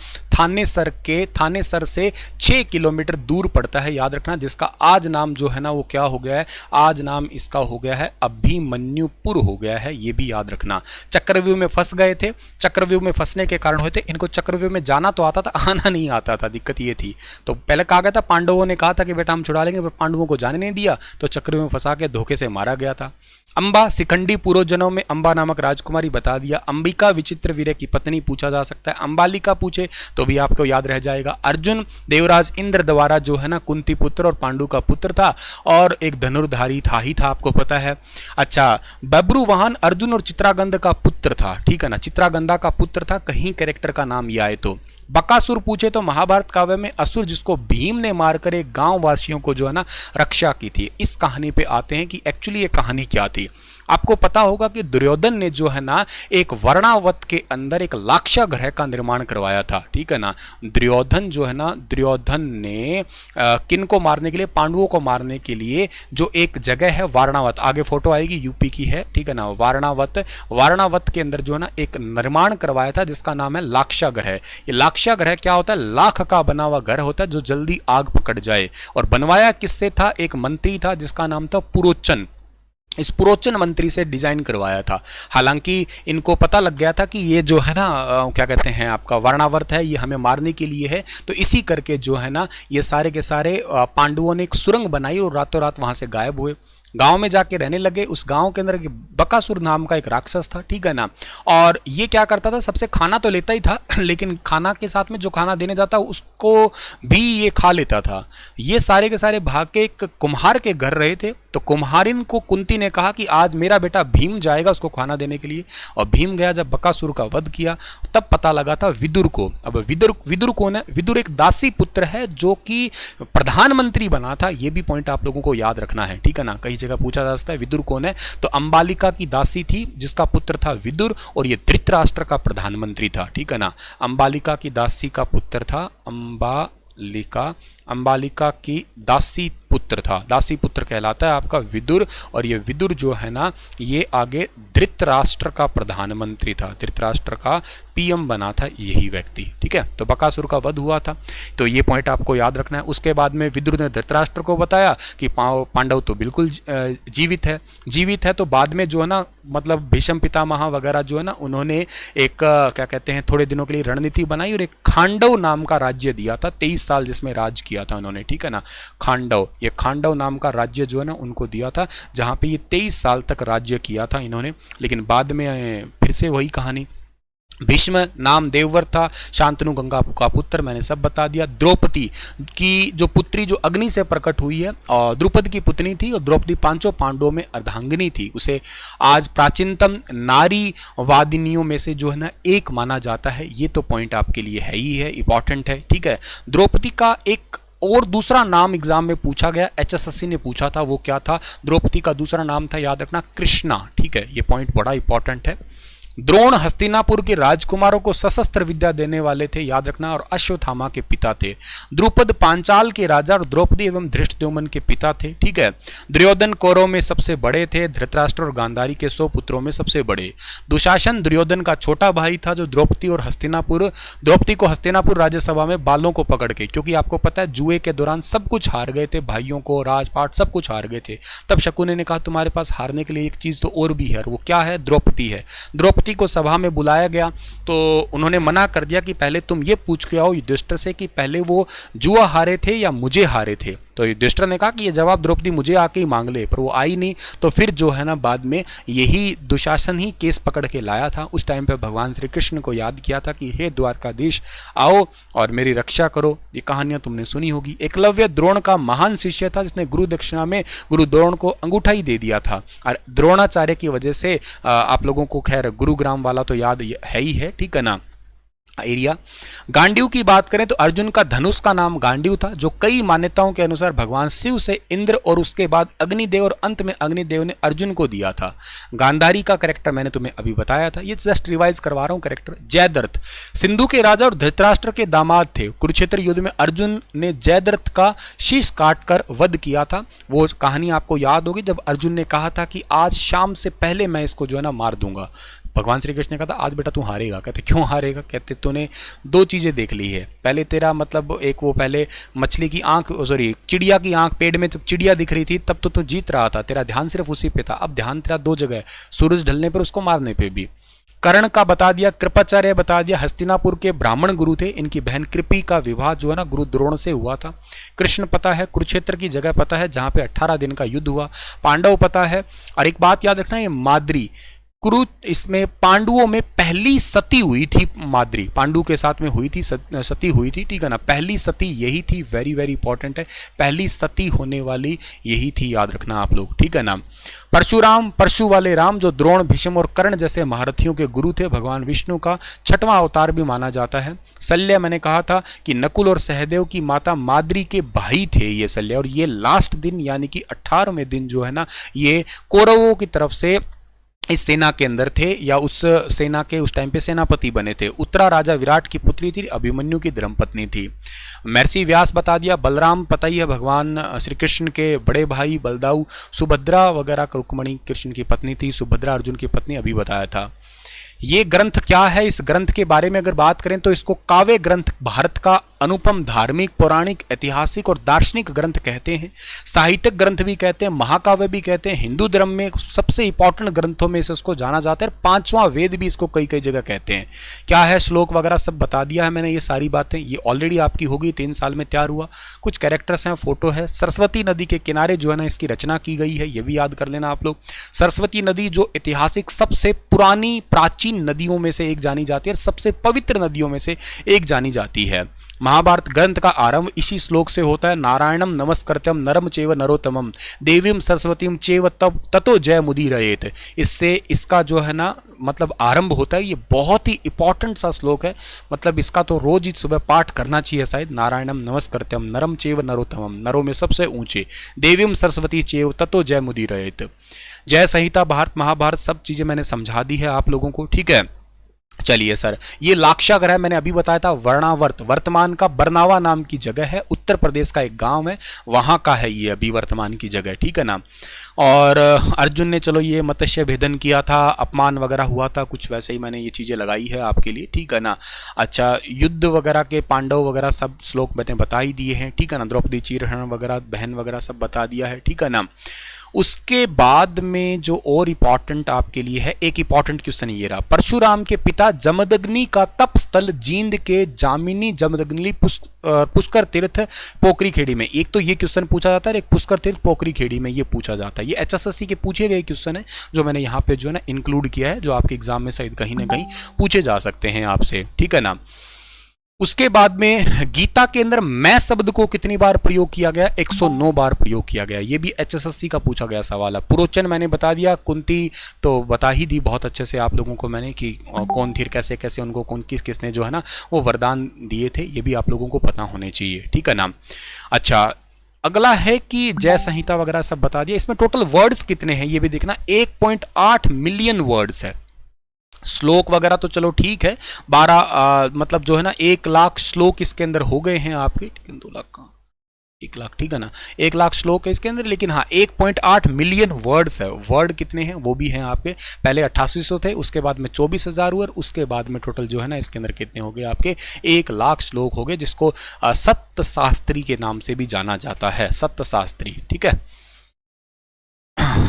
Speaker 1: थानेसर से 6 किलोमीटर दूर पड़ता है, याद रखना, जिसका आज नाम जो है ना वो क्या हो गया है? आज नाम इसका हो गया है अभिमन्युपुर हो गया है, ये भी याद रखना। चक्रव्यूह में फंस गए थे। चक्रव्यूह में फंसने के कारण हुए थे, इनको चक्रव्यूह में जाना तो आता था, आना नहीं आता था, दिक्कत ये थी। तो पहले कहा गया था, पांडवों ने कहा था कि बेटा हम छुड़ा लेंगे, पर पांडवों को जाने नहीं दिया, तो चक्रव्यूह में फंसा के धोखे से मारा गया था। अंबा शिखंडी पूर्वजन्म में अंबा नामक राजकुमारी बता दिया। अंबिका विचित्र वीर्य की पत्नी पूछा जा सकता है। अंबालिका पूछे तो भी आपको याद रह जाएगा। अर्जुन देवराज इंद्र द्वारा जो है ना कुंती पुत्र और पांडु का पुत्र था और एक धनुर्धारी था ही था, आपको पता है। अच्छा, बब्रू वाहन अर्जुन और चित्रागंध का पुत्र था, ठीक है ना, चित्रागंधा का पुत्र था, कहीं कैरेक्टर का नाम ये आए तो। बकासुर पूछे तो महाभारत काव्य में असुर जिसको भीम ने मारकर एक गांव वासियों को जो है ना रक्षा की थी। इस कहानी पे आते हैं कि एक्चुअली ये कहानी क्या थी। आपको पता होगा कि दुर्योधन ने जो है ना एक वर्णावत के अंदर एक लाक्षा ग्रह का निर्माण करवाया था, ठीक है ना। दुर्योधन जो है ना, दुर्योधन ने किन को मारने के लिए, पांडवों को मारने के लिए जो एक जगह है वारणावत, आगे फोटो आएगी, यूपी की है, ठीक है ना, वारणावत। वारणावत के अंदर जो है ना एक निर्माण करवाया था जिसका नाम है लाक्षा ग्रह। ये लाक्षा ग्रह क्या होता है? लाख का बना हुआ घर होता है जो जल्दी आग पकड़ जाए। और बनवाया किससे था? एक मंत्री था जिसका नाम था पुरोचन। इस पुरोचन मंत्री से डिजाइन करवाया था। हालांकि इनको पता लग गया था कि ये जो है ना क्या कहते हैं आपका वर्णावर्त है, ये हमें मारने के लिए है, तो इसी करके जो है ना ये सारे के सारे पांडवों ने एक सुरंग बनाई और रातों रात वहां से गायब हुए, गांव में जाके रहने लगे। उस गांव के अंदर बकासुर नाम का एक राक्षस था, ठीक है ना। और ये क्या करता था, सबसे खाना तो लेता ही था लेकिन खाना के साथ में जो खाना देने जाता उसको भी ये खा लेता था। ये सारे के सारे भाग के एक कुम्हार के घर रहे थे, तो कुम्हारिन को कुंती ने कहा कि आज मेरा बेटा भीम जाएगा उसको खाना देने के लिए। और भीम गया, जब बकासुर का वध किया तब पता लगा था विदुर को। अब विदुर कौन है? विदुर एक दासी पुत्र है जो कि प्रधानमंत्री बना था। ये भी पॉइंट आप लोगों को याद रखना है, ठीक है ना, कई जगह पूछा जा सकता है विदुर कौन है। तो अंबालिका की दासी थी जिसका पुत्र था विदुर, और ये धृतराष्ट्र का प्रधानमंत्री था, ठीक है ना। अंबालिका की दासी का पुत्र था अंबालिका की दासी पुत्र था, दासी पुत्र कहलाता है आपका विदुर। और ये विदुर जो है ना ये आगे धृतराष्ट्र का प्रधानमंत्री था, धृतराष्ट्र का पीएम बना था यही व्यक्ति, ठीक है। तो बकासुर का वध हुआ था, तो ये पॉइंट आपको याद रखना है। उसके बाद में विदुर ने धृतराष्ट्र को बताया कि पांडव तो बिल्कुल जीवित है। तो बाद में जो है ना मतलब भीष्म पितामह वगैरह जो है ना उन्होंने एक क्या कहते हैं थोड़े दिनों के लिए रणनीति बनाई और एक खांडव नाम का राज्य दिया था, 23 साल जिसमें राज किया था उन्होंने, ठीक है ना। खांडव, ये खांडव नाम का राज्य जो है ना उनको दिया था, जहां पे ये 23 साल तक राज्य किया था इन्होंने। लेकिन बाद में फिर से वही कहानी। भीष्म नाम देववर था, शांतनु गंगा का पुत्र, मैंने सब बता दिया। द्रौपदी की जो पुत्री जो अग्नि से प्रकट हुई है, और द्रुपद की पुत्री थी, और द्रौपदी पांचों पांडवों में अर्धांगिनी थी। उसे आज प्राचीनतम नारी वादिनियों में से जो है ना एक माना जाता है। ये तो पॉइंट आपके लिए है ही है, इंपॉर्टेंट है, ठीक है। द्रौपदी का एक और दूसरा नाम एग्जाम में पूछा गया, एचएसएससी ने पूछा था, वो क्या था? द्रौपदी का दूसरा नाम था, याद रखना, कृष्णा, ठीक है। ये पॉइंट बड़ा इंपॉर्टेंट है। द्रोण हस्तिनापुर के राजकुमारों को सशस्त्र विद्या देने वाले थे, याद रखना, और अश्वत्थामा के पिता थे। द्रुपद पांचाल के राजा और द्रौपदी एवं धृष्टद्युम्न के पिता थे, ठीक है। दुर्योधन कौरव में सबसे बड़े थे, धृतराष्ट्र और गांधारी के 100 पुत्रों में सबसे बड़े। दुशासन दुर्योधन का छोटा भाई था, जो द्रौपदी को हस्तिनापुर राज्यसभा में बालों को पकड़ के, क्योंकि आपको पता है जुए के दौरान सब कुछ हार गए थे, भाइयों को राजपाट सब कुछ हार गए थे। तब शकुनी ने कहा तुम्हारे पास हारने के लिए एक चीज तो और भी है, और वो क्या है? द्रौपदी है। द्रौपदी को सभा में बुलाया गया तो उन्होंने मना कर दिया कि पहले तुम ये पूछ के आओ युधिष्ठिर से कि पहले वो जुआ हारे थे या मुझे हारे थे। तो युधिष्ठिर ने कहा कि ये जवाब द्रौपदी मुझे आके ही मांग ले, पर वो आई नहीं। तो फिर जो है ना बाद में यही दुशासन ही केस पकड़ के लाया था। उस टाइम पे भगवान श्री कृष्ण को याद किया था कि हे द्वारकाधीश आओ और मेरी रक्षा करो। ये कहानियां तुमने सुनी होगी। एकलव्य द्रोण का महान शिष्य था, जिसने गुरु दक्षिणा में गुरु द्रोण को अंगूठा ही दे दिया था, और द्रोणाचार्य की वजह से आप लोगों को खैर गुरुग्राम वाला तो याद है ही है, ठीक है ना, एरिया। गांडीव की बात करें तो अर्जुन का धनुष का नाम गांडीव था, जो कई मान्यताओं के अनुसार भगवान शिव से इंद्र और उसके बाद अग्निदेव और अंत में अग्निदेव ने अर्जुन को दिया था। गांधारी का कैरेक्टर मैंने तुम्हें अभी बताया था, ये जस्ट रिवाइज करवा रहा हूं कैरेक्टर। जयद्रथ सिंधु के राजा और धृतराष्ट्र के दामाद थे। कुरुक्षेत्र युद्ध में अर्जुन ने जयद्रथ का शीश काटकर वध किया था। वो कहानी आपको याद होगी जब अर्जुन ने कहा था कि आज शाम से पहले मैं इसको जो है ना मार दूंगा। भगवान श्री कृष्ण ने कहा था आज बेटा तू हारेगा। कहते क्यों हारेगा? कहते तूने 2 चीजें देख ली है। पहले तेरा मतलब एक वो पहले मछली की आंख, सॉरी चिड़िया की आंख, पेड़ में जब चिड़िया दिख रही थी तब तो तू जीत रहा था, तेरा ध्यान सिर्फ उसी पे था। अब ध्यान तेरा 2 जगह है, सूरज ढलने पर उसको मारने पे भी। कर्ण का बता दिया, कृपाचार्य बता दिया, हस्तिनापुर के ब्राह्मण गुरु थे, इनकी बहन कृपी का विवाह जो है ना गुरु द्रोण से हुआ था। कृष्ण पता है, कुरुक्षेत्र की जगह पता है जहां पे 18 दिन का युद्ध हुआ। पांडव पता है, और एक बात याद रखना, ये माद्री कुरु, इसमें पांडवों में पहली सती हुई थी, माद्री पांडु के साथ में हुई थी, सती हुई थी, ठीक है ना, पहली सती यही थी, वेरी वेरी इंपॉर्टेंट है, पहली सती होने वाली यही थी, याद रखना आप लोग, ठीक है ना। परशुराम, परशु वाले राम, जो द्रोण, भीष्म और कर्ण जैसे महारथियों के गुरु थे, भगवान विष्णु का 6वां अवतार भी माना जाता है। शल्य, मैंने कहा था कि नकुल और सहदेव की माता माद्री के भाई थे ये शल्य, और ये लास्ट दिन यानी कि 18वें दिन जो है ना, ये कौरवों की तरफ से इस सेना के अंदर थे, या उस सेना के उस टाइम पे सेनापति बने थे। उत्तरा राजा विराट की पुत्री थी, अभिमन्यु की धर्मपत्नी थी। महर्षि व्यास बता दिया, बलराम पता ही है, भगवान श्री कृष्ण के बड़े भाई बलदाऊ, सुभद्रा वगैरह रुक्मणी कृष्ण की पत्नी थी, सुभद्रा अर्जुन की पत्नी, अभी बताया था। ये ग्रंथ क्या है, इस ग्रंथ के बारे में अगर बात करें तो इसको काव्य ग्रंथ, भारत का अनुपम धार्मिक, पौराणिक, ऐतिहासिक और दार्शनिक ग्रंथ कहते हैं। साहित्यिक ग्रंथ भी कहते हैं, महाकाव्य भी कहते हैं। हिंदू धर्म में सबसे इंपॉर्टेंट ग्रंथों में से इसको जाना जाता है। 5वां वेद भी इसको कई कई जगह कहते हैं। क्या है, श्लोक वगैरह सब बता दिया है मैंने, ये सारी बातें ये ऑलरेडी आपकी होगी, 3 साल में तैयार हुआ। कुछ कैरेक्टर्स हैं, फोटो है। सरस्वती नदी के किनारे जो है ना इसकी रचना की गई है, ये भी याद कर लेना आप लोग। सरस्वती नदी जो ऐतिहासिक सबसे पुरानी प्राचीन नदियों में से एक जानी जाती है, सबसे पवित्र नदियों में से एक जानी जाती है। महाभारत ग्रंथ का आरंभ इसी श्लोक से होता है, नारायणम नमस्कृत्यम नरम चैव नरोत्तमम देवीम सरस्वतीम चैव तब ततो जय मुदीरयेत। इससे इसका जो है ना मतलब आरंभ होता है। ये बहुत ही इंपॉर्टेंट सा श्लोक है, मतलब इसका तो रोज ही सुबह पाठ करना चाहिए शायद। नारायणम नमस्कृत्यम नरम चैव नरोत्तमम, नरों में सबसे ऊंचे, देवीम सरस्वती चैव ततो जय मुदीरयेत। जय संहिता, भारत महाभारत सब चीजें मैंने समझा दी है आप लोगों को, ठीक है। चलिए सर, ये लाक्षागृह मैंने अभी बताया था, वर्णावर्त वर्तमान का बरनावा नाम की जगह है, उत्तर प्रदेश का एक गांव है, वहां का है ये अभी वर्तमान की जगह, ठीक है ना। और अर्जुन ने चलो ये मत्स्य भेदन किया था, अपमान वगैरह हुआ था, कुछ वैसे ही मैंने ये चीजें लगाई है आपके लिए, ठीक है ना। अच्छा, युद्ध वगैरह के पांडव वगैरह सब श्लोक मैंने बता ही दिए हैं, ठीक है ना। द्रौपदी चीरहरण वगैरह बहन वगैरह सब बता दिया है, ठीक है ना। उसके बाद में जो और इंपॉर्टेंट आपके लिए है, एक इंपॉर्टेंट क्वेश्चन ये रहा, परशुराम के पिता जमदग्नि का तप स्थल जींद के जामिनी जमदग्नि पुष्कर तीर्थ पोखरी खेड़ी में। एक तो ये क्वेश्चन पूछा जाता है, एक पुष्कर तीर्थ पोखरी खेड़ी में ये पूछा जाता है। ये एचएसएससी के पूछे गए क्वेश्चन है जो मैंने यहाँ पे जो है ना इंक्लूड किया है, जो आपके एग्जाम में शायद कहीं ना कहीं पूछे जा सकते हैं आपसे, ठीक है ना। उसके बाद में गीता के अंदर मैं शब्द को कितनी बार प्रयोग किया गया, 109 बार प्रयोग किया गया। ये भी एचएसएससी का पूछा गया सवाल है। पुरोचन मैंने बता दिया, कुंती तो बता ही दी बहुत अच्छे से आप लोगों को मैंने कि कौन थी, कैसे कैसे उनको कौन किसने जो है ना वो वरदान दिए थे, ये भी आप लोगों को पता होने चाहिए, ठीक है ना। अच्छा, अगला है कि जय संहिता वगैरह सब बता दिया। इसमें टोटल वर्ड्स कितने हैं ये भी देखना, 1.8 मिलियन वर्ड्स है। श्लोक वगैरह तो चलो ठीक है, 12 मतलब जो है ना 1 लाख श्लोक इसके अंदर हो गए हैं आपके, ठीक है। 2 लाख का 1 लाख, ठीक है ना, 1 लाख श्लोक है इसके अंदर, लेकिन हाँ 1.8 मिलियन वर्ड्स है। वर्ड कितने हैं वो भी हैं आपके, पहले 8800 थे, उसके बाद में 24,000 हुए, उसके बाद में टोटल जो है ना इसके अंदर कितने हो गए आपके 1 लाख श्लोक हो गए, जिसको सत्य शास्त्री के नाम से भी जाना जाता है, सत्य शास्त्री, ठीक है।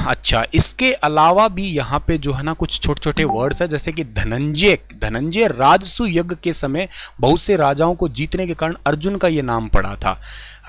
Speaker 1: अच्छा, इसके अलावा भी यहाँ पे जो है ना कुछ छोटे छोटे वर्ड्स है, जैसे कि धनंजय राजसु यज्ञ के समय बहुत से राजाओं को जीतने के कारण अर्जुन का ये नाम पड़ा था।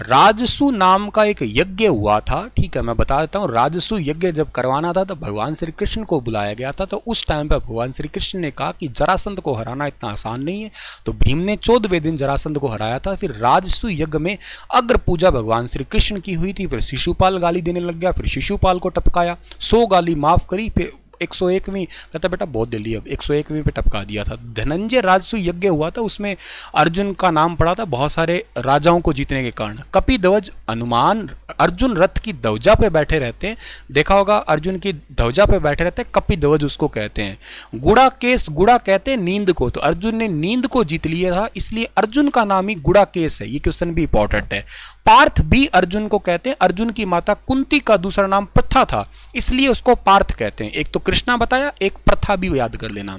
Speaker 1: राजसु नाम का एक यज्ञ हुआ था, ठीक है, मैं बता देता हूँ। राजसु यज्ञ जब करवाना था तो भगवान श्री कृष्ण को बुलाया गया था, तो उस टाइम पर भगवान श्री कृष्ण ने कहा कि जरासंध को हराना इतना आसान नहीं है, तो भीम ने 14वें दिन जरासंध को हराया था। फिर राजसु यज्ञ में अग्र पूजा भगवान श्री कृष्ण की हुई थी, फिर शिशुपाल गाली देने लग गया, फिर शिशुपाल को टपकाया, 100 गाली माफ करी, फिर 101वीं कहता बेटा बहुत दिल्ली, अब 101वीं पे टपका दिया था। धनंजय राजसु यज्ञ हुआ था, उसमें अर्जुन का नाम पड़ा था बहुत सारे राजाओं को जीतने के कारण। कपिध्वज हनुमान, अर्जुन रथ की ध्वजा पे बैठे रहते हैं, देखा होगा अर्जुन की ध्वजा पे बैठे रहते हैं, कपिध्वज उसको कहते हैं। गुड़ाकेश, गुड़ा कहते हैं नींद को, तो अर्जुन ने नींद को जीत लिया था, इसलिए अर्जुन का नाम ही गुड़ाकेश है। ये क्वेश्चन भी इंपॉर्टेंट है। पार्थ भी अर्जुन को कहते हैं, अर्जुन की माता कुंती का दूसरा नाम प्रथा था, इसलिए उसको पार्थ कहते हैं। एक तो कृष्णा बताया, एक प्रथा भी याद कर लेना।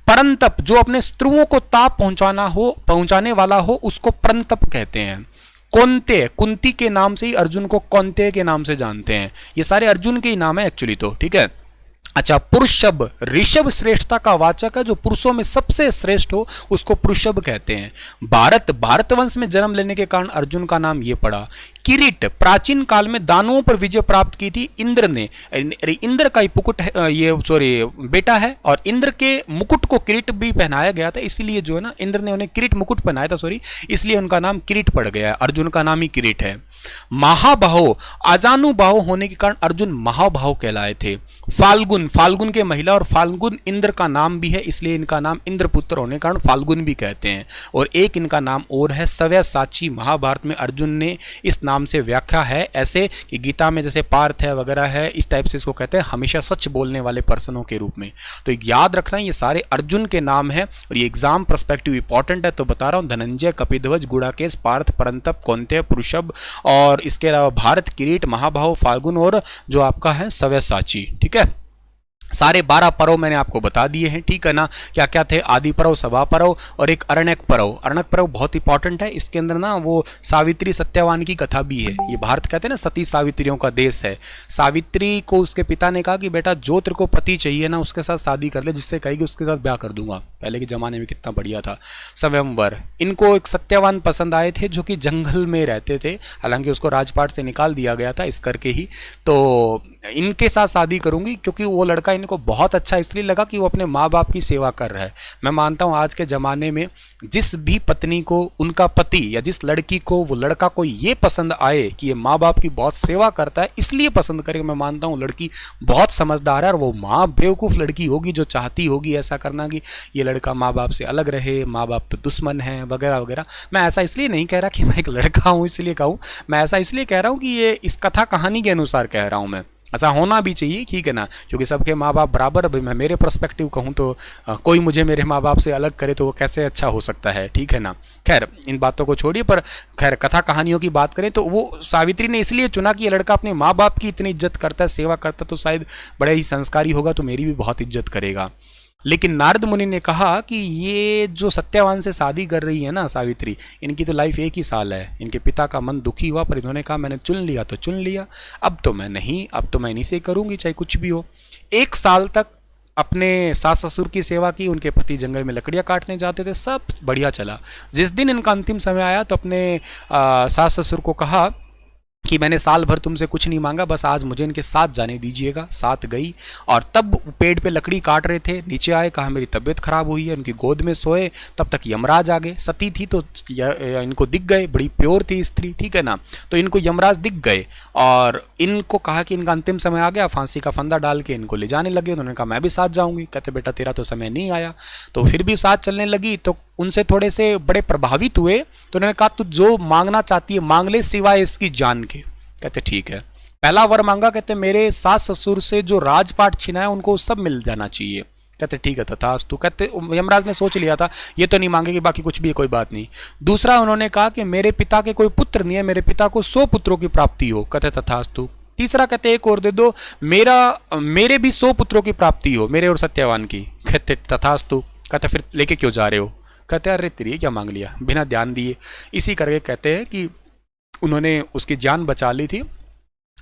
Speaker 1: परंतप, जो अपने शत्रुओं को ताप पहुंचाने वाला हो उसको परंतप कहते हैं। कौन्ते, कुंती के नाम से ही अर्जुन को कौन्ते के नाम से जानते हैं। ये सारे अर्जुन के ही नाम है एक्चुअली तो, ठीक है। अच्छा, पुरुषभ, ऋषभ श्रेष्ठता का वाचक है, जो पुरुषों में सबसे श्रेष्ठ हो उसको पुरुषभ कहते हैं। भारत, भारतवंश में जन्म लेने के कारण अर्जुन का नाम ये पड़ा। किरीट, प्राचीन काल में दानवों पर विजय प्राप्त की थी इंद्र ने, इंद्र का ही मुकुट है, ये सॉरी बेटा है, और इंद्र के मुकुट को किरीट भी पहनाया गया था, इसीलिए जो है ना इंद्र ने उन्हें किरीट मुकुट पहनाया था, सॉरी, इसलिए उनका नाम किरीट पड़ गया है। अर्जुन का नाम ही किरीट है। महाबाहो, अजानुबाहो होने के कारण अर्जुन महाबाहो कहलाए थे। फाल्गुन, फाल्गुन के महिला और फाल्गुन इंद्र का नाम भी है, इसलिए इनका नाम इंद्रपुत्र होने के कारण फाल्गुन भी कहते हैं। और एक इनका नाम और है सव्यसाची। महाभारत में अर्जुन ने इस नाम से व्याख्या है ऐसे कि गीता में जैसे पार्थ है वगैरह है, इस टाइप से इसको कहते हैं, हमेशा सच बोलने वाले पर्सनों के रूप में। तो याद रखना ये सारे अर्जुन के नाम है और ये एग्जाम पर्सपेक्टिव इंपॉर्टेंट है, तो बता रहा हूं, धनंजय, कपिध्वज, गुड़ाकेश, पार्थ, परंतप, कौंतेय, पुरुषभ, और इसके अलावा भारत, किरीट, महाबाहो, फाल्गुन और जो आपका है सव्यसाची। ठीक है, सारे 12 पर्व मैंने आपको बता दिए हैं, ठीक है ना। क्या क्या थे? आदि पर्व, सभा पर्व और एक अरण्यक पर्व। अरण्यक पर्व बहुत इंपॉर्टेंट है, इसके अंदर ना वो सावित्री सत्यवान की कथा भी है। ये भारत कहते हैं ना सती सावित्रियों का देश है। सावित्री को उसके पिता ने कहा कि बेटा जो तेरे को पति चाहिए ना उसके साथ शादी कर ले, जिससे कहेगी उसके साथ ब्याह कर दूंगा। पहले के जमाने में कितना बढ़िया था स्वयंवर। इनको एक सत्यवान पसंद आए थे जो कि जंगल में रहते थे, हालांकि उसको राजपाट से निकाल दिया गया था इस करके ही। तो इनके साथ शादी करूंगी क्योंकि वो लड़का इनको बहुत अच्छा इसलिए लगा कि वो अपने माँ बाप की सेवा कर रहा है। मैं मानता हूँ आज के ज़माने में जिस भी पत्नी को उनका पति या जिस लड़की को वो लड़का को ये पसंद आए कि ये माँ बाप की बहुत सेवा करता है इसलिए पसंद करे, मैं मानता हूँ लड़की बहुत समझदार है। और वो माँ बेवकूफ़ लड़की होगी जो चाहती होगी ऐसा करना कि ये लड़का माँ बाप से अलग रहे, माँ बाप तो दुश्मन है वगैरह वगैरह। मैं ऐसा इसलिए नहीं कह रहा कि मैं एक लड़का हूँ इसलिए कहूँ, मैं ऐसा इसलिए कह रहा हूँ कि ये इस कथा कहानी के अनुसार कह रहा हूँ मैं। ऐसा होना भी चाहिए, ठीक है ना, क्योंकि सबके माँ बाप बराबर। अभी मैं मेरे पर्सपेक्टिव कहूँ तो कोई मुझे मेरे माँ बाप से अलग करे तो वो कैसे अच्छा हो सकता है, ठीक है ना। खैर इन बातों को छोड़िए, पर खैर कथा कहानियों की बात करें तो वो सावित्री ने इसलिए चुना कि ये लड़का अपने माँ बाप की इतनी इज्जत करता है, सेवा करता है, तो शायद बड़े ही संस्कारी होगा तो मेरी भी बहुत इज्जत करेगा। लेकिन नारद मुनि ने कहा कि ये जो सत्यवान से शादी कर रही है ना सावित्री, इनकी तो लाइफ एक ही साल है। इनके पिता का मन दुखी हुआ, पर इन्होंने कहा मैंने चुन लिया तो चुन लिया, अब तो मैं नहीं, अब तो मैं इन्हीं से करूंगी चाहे कुछ भी हो। 1 साल तक अपने सास ससुर की सेवा की, उनके पति जंगल में लकड़ियाँ काटने जाते थे, सब बढ़िया चला। जिस दिन इनका अंतिम समय आया तो अपने सास ससुर को कहा कि मैंने साल भर तुमसे कुछ नहीं मांगा, बस आज मुझे इनके साथ जाने दीजिएगा। साथ गई और तब पेड़ पे लकड़ी काट रहे थे, नीचे आए, कहा मेरी तबीयत खराब हुई है, उनकी गोद में सोए। तब तक यमराज आ गए। सती थी तो इनको दिख गए, बड़ी प्योर थी स्त्री, ठीक है ना, तो इनको यमराज दिख गए और इनको कहा कि इनका अंतिम समय आ गया, फांसी का फंदा डाल के इनको ले जाने लगे। उन्होंने कहा मैं भी साथ जाऊंगी। कहते बेटा तेरा तो समय नहीं आया। तो फिर भी साथ चलने लगी तो उनसे थोड़े से बड़े प्रभावित हुए, तो उन्होंने कहा तू जो मांगना चाहती है मांग ले सिवाय इसकी जान के। कहते ठीक है। पहला वर मांगा, कहते मेरे सास ससुर से जो राजपाट छिना है उनको सब मिल जाना चाहिए। कहते ठीक है तथास्तु। कहते यमराज ने सोच लिया था ये तो नहीं मांगेगी, बाकी कुछ भी है कोई बात नहीं। दूसरा उन्होंने कहा कि मेरे पिता के कोई पुत्र नहीं है, मेरे पिता को 100 पुत्रों की प्राप्ति हो। कहते तथास्तु। तीसरा कहते एक और दे दो, मेरे भी 100 पुत्रों की प्राप्ति हो, मेरे और सत्यवान की। कहते तथास्तु। कहते फिर लेके क्यों जा रहे हो? कहते अरे तेरी क्या मांग लिया बिना ध्यान दिए। इसी करके कहते हैं कि उन्होंने उसकी जान बचा ली थी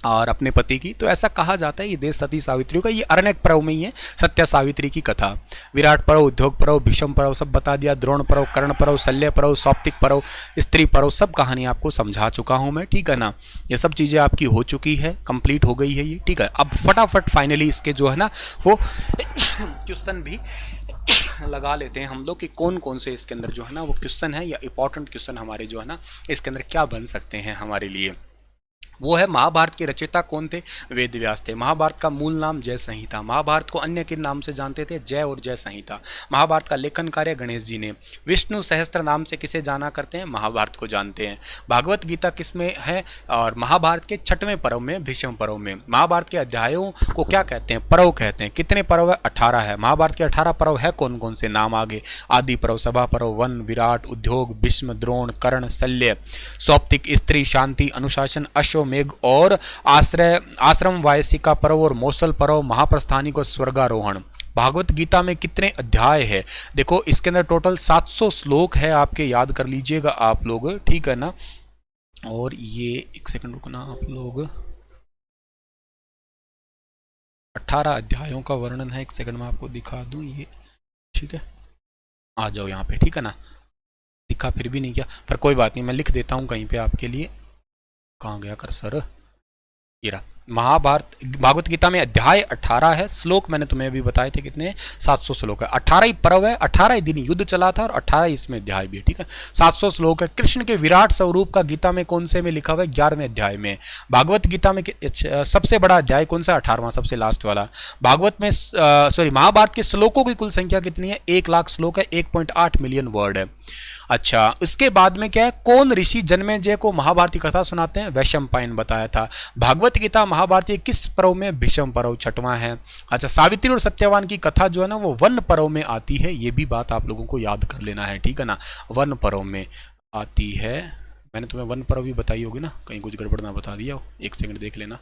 Speaker 1: और अपने पति की। तो ऐसा कहा जाता है ये देश सती सावित्री का। ये अरण्यक पर्व में ही है सत्या सावित्री की कथा। विराट पर्व, उद्योग पर्व, भीष्म पर्व सब बता दिया, द्रोण पर्व, कर्ण पर्व, शल्य पर्व, सौप्तिक पर्व, स्त्री पर्व, सब कहानी आपको समझा चुका हूं मैं, ठीक है ना। ये सब चीजें आपकी हो चुकी है, कंप्लीट हो गई है ये, ठीक है। अब फटाफट फाइनली इसके जो है ना वो क्वेश्चन भी लगा लेते हैं हम लोग कि कौन कौन से इसके अंदर जो है ना वो क्वेश्चन है या इंपॉर्टेंट क्वेश्चन हमारे जो है ना इसके अंदर क्या बन सकते हैं हमारे लिए। वो है महाभारत के रचयिता कौन थे? वेद व्यास थे। महाभारत का मूल नाम जय संहिता। महाभारत को अन्य किन नाम से जानते थे? जय और जय संहिता। महाभारत का लेखन कार्य गणेश जी ने। विष्णु सहस्त्र नाम से किसे जाना करते हैं? महाभारत को जानते हैं। भागवत गीता किस में है? और महाभारत के 6वें पर्व में, भीष्म पर्व में। महाभारत के अध्यायों को क्या कहते हैं? पर्व कहते हैं। कितने पर्व है? 18 है। महाभारत के 18 पर्व है कौन कौन से? नाम आगे: आदि पर्व, सभा पर्व, वन, विराट, उद्योग, भीष्म, द्रोण, कर्ण, शल्य, सौप्तिक, स्त्री, शांति, अनुशासन, अश्व मेघ और आश्रम वायसिका पर्व और मौसल पर्व, महाप्रस्थानिक और स्वर्गारोहण। भागवत गीता में कितने अध्याय है? देखो इसके अंदर टोटल 700 श्लोक है, आपके याद कर लीजिएगा आप लोग, ठीक है ना। और ये एक सेकंड रुकना आप लोग। 18 अध्यायों का वर्णन है। एक सेकंड में आपको दिखा दूं ये, ठीक है, आ जाओ यहाँ पे, ठीक है ना। दिखा फिर भी नहीं क्या, पर कोई बात नहीं, मैं लिख देता हूँ कहीं पे आपके लिए। कहाँ गया कर्सर, ये रहा। महाभारत भागवत गीता में अध्याय 18 है। श्लोक मैंने तुम्हें अभी बताए थे कितने, 700 श्लोक है। 18 ही पर्व है, 18 ही दिन युद्ध चला था और 18 इसमें अध्याय भी है, ठीक है। 700 श्लोक है। कृष्ण के विराट स्वरूप का गीता में कौन से में लिखा हुआ है, 11वें अध्याय में। भागवत गीता में सबसे बड़ा अध्याय कौन सा, 18वां, सबसे लास्ट वाला। भागवत में सॉरी महाभारत के श्लोकों की कुल संख्या कितनी है, 1 लाख श्लोक है, 1.8 मिलियन वर्ड है। अच्छा, इसके बाद में क्या है, कौन ऋषि जन्मेजय को महाभारती कथा सुनाते हैं, वैशंपायन बताया था। भागवत गीता महाभारती किस पर्व में, भीष्म पर्व, छठवां है। अच्छा, सावित्री और सत्यवान की कथा जो है ना वो वन पर्व में आती है, ये भी बात आप लोगों को याद कर लेना है, ठीक है ना, वन पर्व में आती है। मैंने तुम्हें वन पर्व भी बताई होगी ना, कहीं कुछ गड़बड़ ना बता दिया हो, एक सेकंड देख लेना।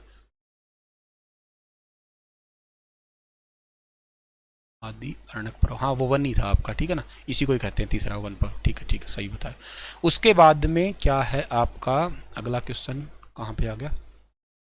Speaker 1: आदि अरण्यक पर्व, हाँ वो वन ही था आपका, ठीक है ना, इसी को ही कहते हैं तीसरा वन पर्व, ठीक है, ठीक है, सही बताया। उसके बाद में क्या है आपका अगला क्वेश्चन, कहाँ पे आ गया,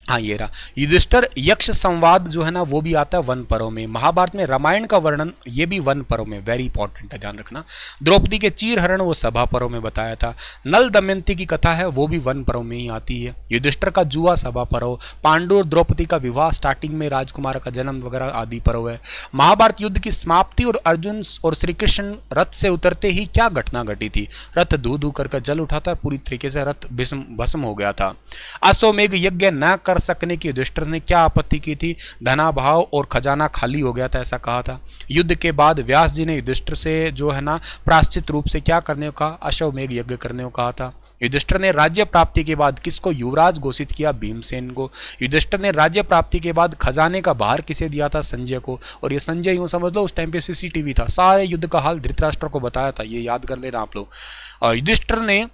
Speaker 1: हाँ ये रहा, युधिष्ठिर यक्ष संवाद जो है ना वो भी आता है वन पर्व में। महाभारत में रामायण का वर्णन ये भी वन पर्व में, वेरी इंपॉर्टेंट है, ध्यान रखना। द्रौपदी के चीर हरण वो सभा पर्व में बताया था। नल दमयंती की कथा है वो भी वन पर्व में ही आती है। युधिष्ठिर का जुआ सभा पर्व, पांडु और द्रौपदी का विवाह, स्टार्टिंग में राजकुमार का जन्म वगैरह आदि पर्व है। महाभारत युद्ध की समाप्ति और अर्जुन और श्री कृष्ण रथ से उतरते ही क्या घटना घटी थी, रथ धू धू कर जल उठा था, पूरी तरीके से रथ भस्म हो गया था। अश्वमेघ यज्ञ न कर सकने की युधिष्ठिर ने क्या आपत्ति की थी, धनाभाव और खजाना खाली हो गया था, ऐसा कहा था। युद्ध के बाद व्यास जी ने युधिष्ठिर से जो है ना प्रायश्चित रूप से क्या करने को कहा, अश्वमेघ यज्ञ करने को कहा था। युधिष्ठिर ने राज्य प्राप्ति के बाद किसको युवराज घोषित किया, भीमसेन को। युधिष्ठिर ने राज्य प्राप्ति के बाद खजाने का भार किसे दिया था, संजय को। और ये संजय यूं समझ लो उस टाइम पे सीसीटीवी था, सारे युद्ध का हाल धृतराष्ट्र को बताया था, ये याद कर लेना आप लोग। और युधिष्ठिर ने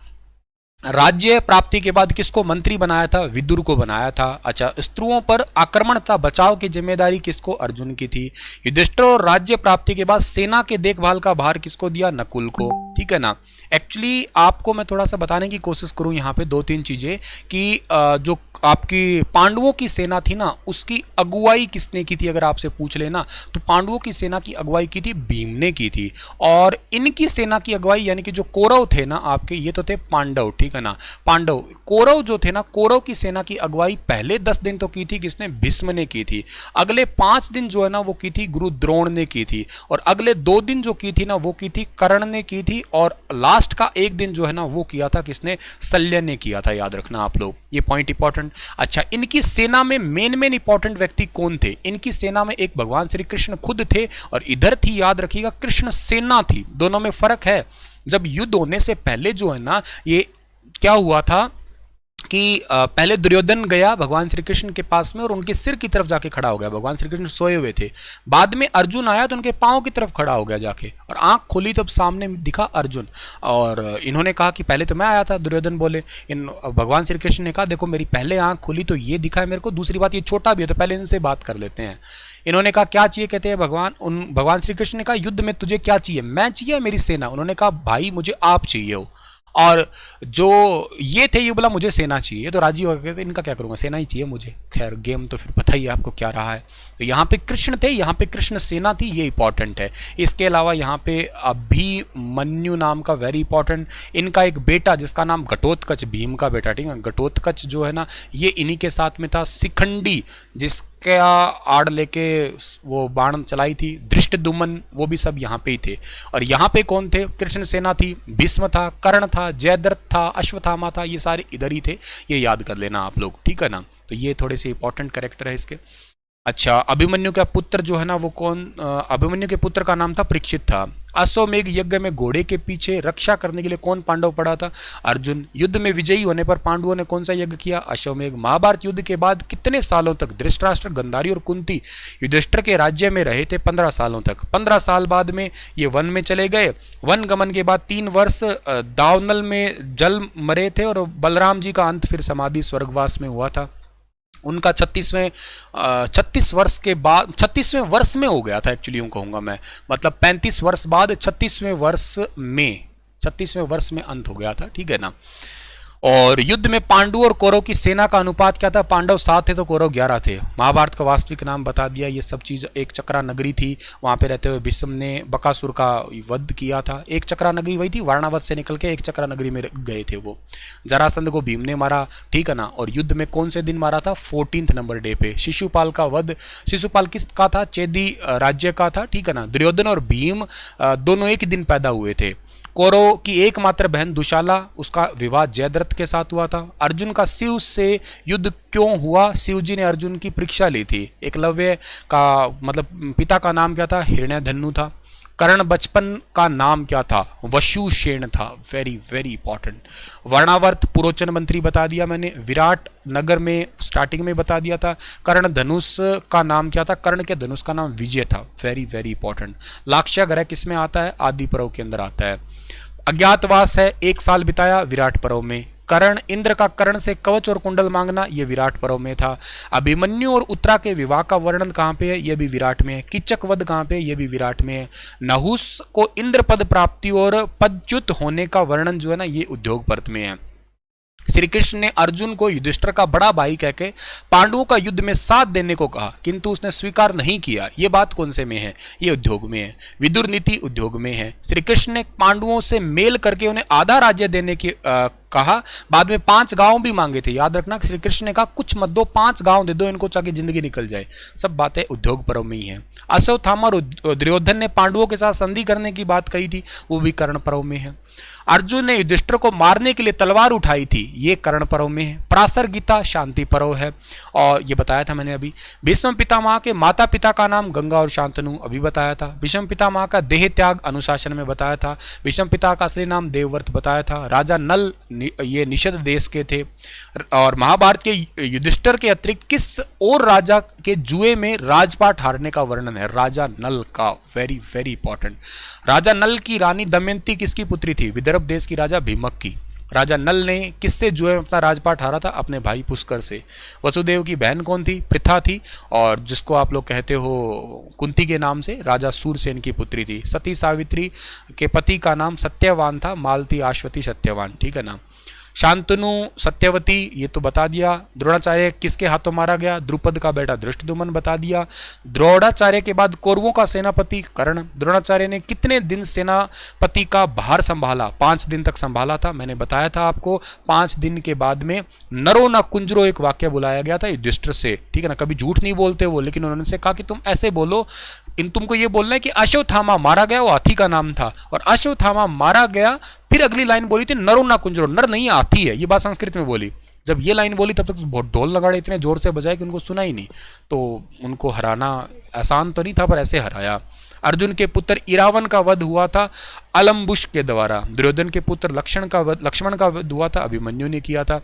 Speaker 1: राज्य प्राप्ति के बाद किसको मंत्री बनाया था, विदुर को बनाया था। अच्छा, स्त्रियों पर आक्रमण तथा बचाव की जिम्मेदारी किसको, अर्जुन की थी। युधिष्ठिर और राज्य प्राप्ति के बाद सेना के देखभाल का भार किसको दिया, नकुल को, ठीक है ना। एक्चुअली आपको मैं थोड़ा सा बताने की कोशिश करूं यहाँ पे 2-3 चीजें कि जो आपकी पांडवों की सेना थी ना उसकी अगुवाई किसने की थी, अगर आपसे पूछ लेना तो पांडवों की सेना की अगुवाई की थी भीम ने की थी। और इनकी सेना की अगुवाई यानी कि जो कौरव थे ना आपके, ये तो थे पांडव, ठीक है ना, पांडव। कौरव जो थे ना, कौरव की सेना की अगुवाई पहले 10 दिन तो की थी किसने, भीष्म ने की थी। अगले 5 दिन जो है ना वो की थी गुरु द्रोण ने की थी। और अगले 2 दिन जो की थी ना वो की थी कर्ण ने की थी। और लास्ट का 1 दिन जो है ना वो किया था किसने, शल्य ने किया था, याद रखना आप लोग, ये पॉइंट इंपॉर्टेंट। अच्छा, इनकी सेना में मेन इंपॉर्टेंट व्यक्ति कौन थे, इनकी सेना में एक भगवान श्री कृष्ण खुद थे और इधर थी, याद रखिएगा, कृष्ण सेना थी, दोनों में फर्क है। जब युद्ध होने से पहले जो है ना ये क्या हुआ था कि पहले दुर्योधन गया भगवान श्री कृष्ण के पास में और उनके सिर की तरफ जाके खड़ा हो गया, भगवान श्री कृष्ण सोए हुए थे। बाद में अर्जुन आया तो उनके पांव की तरफ खड़ा हो गया जाके, और आंख खोली तब सामने दिखा अर्जुन। और इन्होंने कहा कि पहले तो मैं आया था, दुर्योधन बोले। भगवान श्री कृष्ण ने कहा देखो मेरी पहले आंख खुली तो ये दिखा है मेरे को, दूसरी बात ये छोटा भी है तो पहले इनसे बात कर लेते हैं। इन्होंने कहा क्या चाहिए, कहते हैं भगवान श्री कृष्ण ने कहा युद्ध में तुझे क्या चाहिए, मैं चाहिए मेरी सेना। उन्होंने कहा भाई मुझे आप चाहिए हो। और जो ये थे ये बोला मुझे सेना चाहिए, तो राजी हो गए, इनका क्या करूंगा, सेना ही चाहिए मुझे। खैर गेम तो फिर पता ही है आपको क्या रहा है। तो यहाँ पे कृष्ण थे, यहाँ पे कृष्ण सेना थी, ये इंपॉर्टेंट है। इसके अलावा यहाँ पे अभिमन्यु नाम का वेरी इंपॉर्टेंट, इनका एक बेटा जिसका नाम घटोत्कच, भीम का बेटा, ठीक है, घटोत्कच जो है ना ये इन्हीं के साथ में था। शिखंडी जिसका आड़ लेके वो बाण चलाई थी, धृष्टद्युम्न, वो भी सब यहाँ पे ही थे। और यहाँ पे कौन थे, कृष्ण सेना थी, भीष्म था, कर्ण था, जयद्रथ था, अश्वत्थामा था, ये सारे इधर ही थे, ये याद कर लेना आप लोग, ठीक है ना। तो ये थोड़े से इंपॉर्टेंट कैरेक्टर है इसके। अच्छा, अभिमन्यु का पुत्र जो है ना वो कौन, अभिमन्यु के पुत्र का नाम था परीक्षित था। अश्वमेघ यज्ञ में घोड़े के पीछे रक्षा करने के लिए कौन पांडव पड़ा था, अर्जुन। युद्ध में विजयी होने पर पांडवों ने कौन सा यज्ञ किया, अश्वमेघ। महाभारत युद्ध के बाद कितने सालों तक धृतराष्ट्र, गांधारी और कुंती युधिष्ठिर के राज्य में रहे थे, 15 सालों तक। 15 साल बाद में ये वन में चले गए। वन गमन के बाद 3 वर्ष दावनल में जल मरे थे और बलराम जी का अंत फिर समाधि स्वर्गवास में हुआ था। उनका 36 वर्ष के बाद 36वें वर्ष में हो गया था, एक्चुअली यूँ कहूँगा मैं, मतलब 35 वर्ष बाद 36वें वर्ष में अंत हो गया था, ठीक है ना। और युद्ध में पांडु और कौरव की सेना का अनुपात क्या था? पांडव 7 थे तो कौरव 11 थे। महाभारत का वास्तविक नाम बता दिया। ये सब चीज एक चक्रा नगरी थी, वहां पे रहते हुए भीष्म ने बकासुर का वध किया था। एक चक्रा नगरी वही थी, वारणावत से निकल के एक चक्रा नगरी में गए थे वो। जरासंध को भीम ने मारा, ठीक है ना। और युद्ध में कौन से दिन मारा था? 14 नंबर डे पे। शिशुपाल का वध, शिशुपाल किस का था? चेदी राज्य का था, ठीक है ना। दुर्योधन और भीम दोनों एक ही दिन पैदा हुए थे। कौरव की एकमात्र बहन दुशाला, उसका विवाह जयद्रथ के साथ हुआ था। अर्जुन का शिव से युद्ध क्यों हुआ? शिव जी ने अर्जुन की परीक्षा ली थी। एकलव्य का मतलब पिता का नाम क्या था? हिरण्यधनु था। कर्ण बचपन का नाम क्या था? वशुसेन था। Very very important. Varnavrat Purochan मंत्री बता दिया मैंने। विराट नगर में स्टार्टिंग में बता दिया था। कर्ण धनुष का नाम क्या था? कर्ण के धनुष का नाम विजय था। Very very important. लाक्षय ग्रह किस में आता है? आदि पर्व के अंदर आता है। अज्ञातवास है, 1 साल बिताया विराट पर्व में। कर्ण, इंद्र का कर्ण से कवच और कुंडल मांगना, यह विराट पर्व में था। अभिमन्यु और उत्तरा के विवाह का वर्णन कहां पे है? यह भी विराट में है। कीचक वध कहां पे? यह भी विराट में है। नहुस को इंद्र पद प्राप्ति और पदच्युत होने का वर्णन जो है ना, ये उद्योग पर्व में है। श्री कृष्ण ने अर्जुन को युधिष्ठिर का बड़ा भाई कहके पांडवों का युद्ध में साथ देने को कहा, किंतु उसने स्वीकार नहीं किया। यह बात कौन से में है? ये उद्योग में है। विदुर नीति उद्योग में है। श्री कृष्ण ने पांडवों से मेल करके उन्हें आधा राज्य देने की कहा। बाद में 5 गांव भी मांगे थे। याद रखना, श्री कृष्ण ने कहा कुछ मत दो, 5 गांव दे दो इनको ताकि जिंदगी निकल जाए। सब बातें उद्योग पर्व में ही है। अश्वत्थामा और दुर्योधन ने पांडवों के साथ संधि करने की बात कही थी, वो भी कर्ण पर्व में है। अर्जुन ने युधिष्ठिर को मारने के लिए तलवार उठाई थी, ये कर्ण पर्व में है। पराशर गीता शांति पर्व है, और ये बताया था मैंने अभी। भीष्म पितामह के माता पिता का नाम गंगा और शांतनु, अभी बताया था। भीष्म पितामह का देह त्याग अनुशासन में बताया था। भीष्म पिता का असली नाम देवव्रत बताया था। राजा नल ये निषद देश के थे। और महाभारत के युधिष्ठिर के अतिरिक्त किस और राजा के जुए में राजपाट हारने का वर्णन है? राजा नल का। Very very important. राजा नल की रानी दमयंती किसकी पुत्री थी? विदर्भ देश की राजा भीमक की। राजा नल ने किससे जुए में अपना राजपाट हारा था? अपने भाई पुष्कर से। वसुदेव की बहन कौन थी? पृथा थी, और जिसको आप लोग कहते हो कुंती के नाम से, राजा सूरसेन की पुत्री थी। सती सावित्री के पति का नाम सत्यवान था, मालती अश्वती सत्यवान, ठीक है ना। शांतनु सत्यवती, ये तो बता दिया। द्रोणाचार्य किसके हाथों मारा गया? द्रुपद का बेटा धृष्टद्युम्न, बता दिया। द्रोणाचार्य के बाद कौरवों का सेनापति कर्ण। द्रोणाचार्य ने कितने दिन सेनापति का भार संभाला? 5 दिन तक संभाला था, मैंने बताया था आपको। 5 दिन के बाद में नरो न कुंजरो एक वाक्य बुलाया गया था युधिष्ठिर से, ठीक है ना। कभी झूठ नहीं बोलते वो, लेकिन उन्होंने से कहा कि तुम ऐसे बोलो, तुमको ये बोलना है कि अश्वत्थामा मारा गया, वो हाथी का नाम था, और अश्वत्थामा मारा गया। फिर अगली लाइन बोली थी नरो ना कुंजरो, नर नहीं हाथी है, ये बात संस्कृत में बोली। जब ये लाइन बोली तब तक तो बहुत ढोल नगाड़े इतने जोर से बजाए कि उनको सुना ही नहीं। तो उनको हराना आसान तो नहीं था, पर ऐसे हराया। अर्जुन के पुत्र इरावन का वध हुआ था अलम्बुश के द्वारा। दुर्योधन के पुत्र लक्ष्मण का वध हुआ था, अभिमन्यु ने किया था।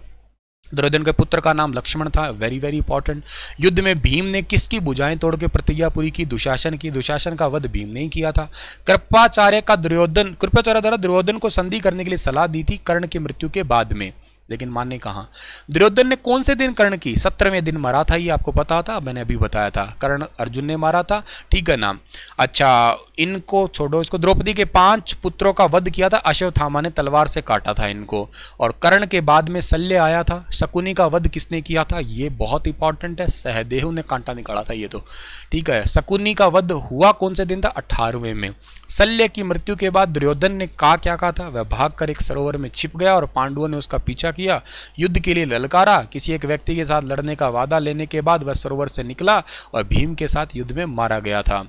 Speaker 1: दुर्योधन के पुत्र का नाम लक्ष्मण था। Very very important. युद्ध में भीम ने किसकी भुजाएं तोड़ के प्रतिज्ञा पूरी की? दुशासन की। दुशासन का वध भीम ने ही किया था। कृपाचार्य द्वारा दुर्योधन को संधि करने के लिए सलाह दी थी कर्ण की मृत्यु के बाद में, लेकिन मानने कहां। दुर्योधन ने कौन से दिन कर्ण की? 17वें दिन मारा था, ये आपको पता था, मैंने अभी बताया था। कर्ण अर्जुन ने मारा था, ठीक है ना। अच्छा, इनको छोड़ो, इसको द्रौपदी के 5 पुत्रों का वध किया था, अश्वत्थामा ने तलवार से काटा था इनको। और कर्ण के बाद में शल्य आया था। शकुनी का वध किसने किया था? ये बहुत इंपॉर्टेंट है, सहदेव ने कांटा निकाला था ये तो, ठीक है। शकुनी का वध हुआ कौन से दिन था? 18वें में। शल्य की मृत्यु के बाद दुर्योधन ने क्या कहा था? वह भागकर एक सरोवर में छिप गया और पांडवों ने उसका पीछा किया, युद्ध के लिए ललकारा। किसी एक व्यक्ति के साथ लड़ने का वादा लेने के बाद वह सरोवर से निकला और भीम के साथ युद्ध में मारा गया था।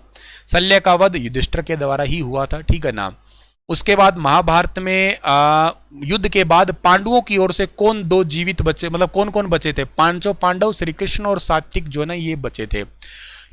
Speaker 1: शल्य का वध युधिष्ठिर के द्वारा ही हुआ था, ठीक है ना। उसके बाद महाभारत में युद्ध के बाद पांडवों की ओर से कौन 2 जीवित बचे, मतलब कौन कौन बचे थे? 5 पांडव, श्री कृष्ण और सात्विक जो है ना, ये बचे थे।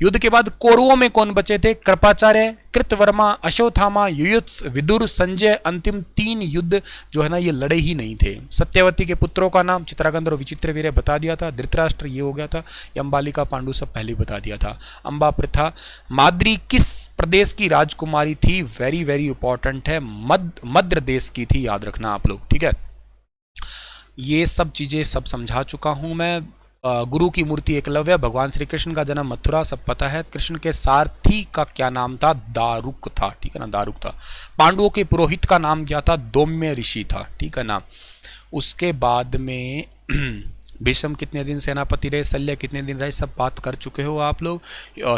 Speaker 1: युद्ध के बाद कौरवों में कौन बचे थे? कृपाचार्य, कृतवर्मा, अश्वत्थामा, युयुत्स, विदुर, संजय। अंतिम 3 युद्ध जो है ना, ये लड़े ही नहीं थे। सत्यवती के पुत्रों का नाम चित्रांगद और विचित्रवीर्य बता दिया था। धृतराष्ट्र ये हो गया था। अंबालिका, पांडु सब पहले बता दिया था। अंबा प्रथा। माद्री किस प्रदेश की राजकुमारी थी? वेरी वेरी इंपॉर्टेंट है, मध्य देश की थी, याद रखना आप लोग, ठीक है। ये सब चीजें सब समझा चुका हूं मैं। गुरु की मूर्ति एकलव्य, भगवान श्री कृष्ण का जन्म मथुरा, सब पता है। कृष्ण के सारथी का क्या नाम था? दारुक था, ठीक है ना, दारुक था। पांडवों के पुरोहित का नाम क्या था? दौम्य ऋषि था, ठीक है ना। उसके बाद में भीष्म कितने दिन सेनापति रहे, शल्य कितने दिन रहे, सब बात कर चुके हो आप लोग।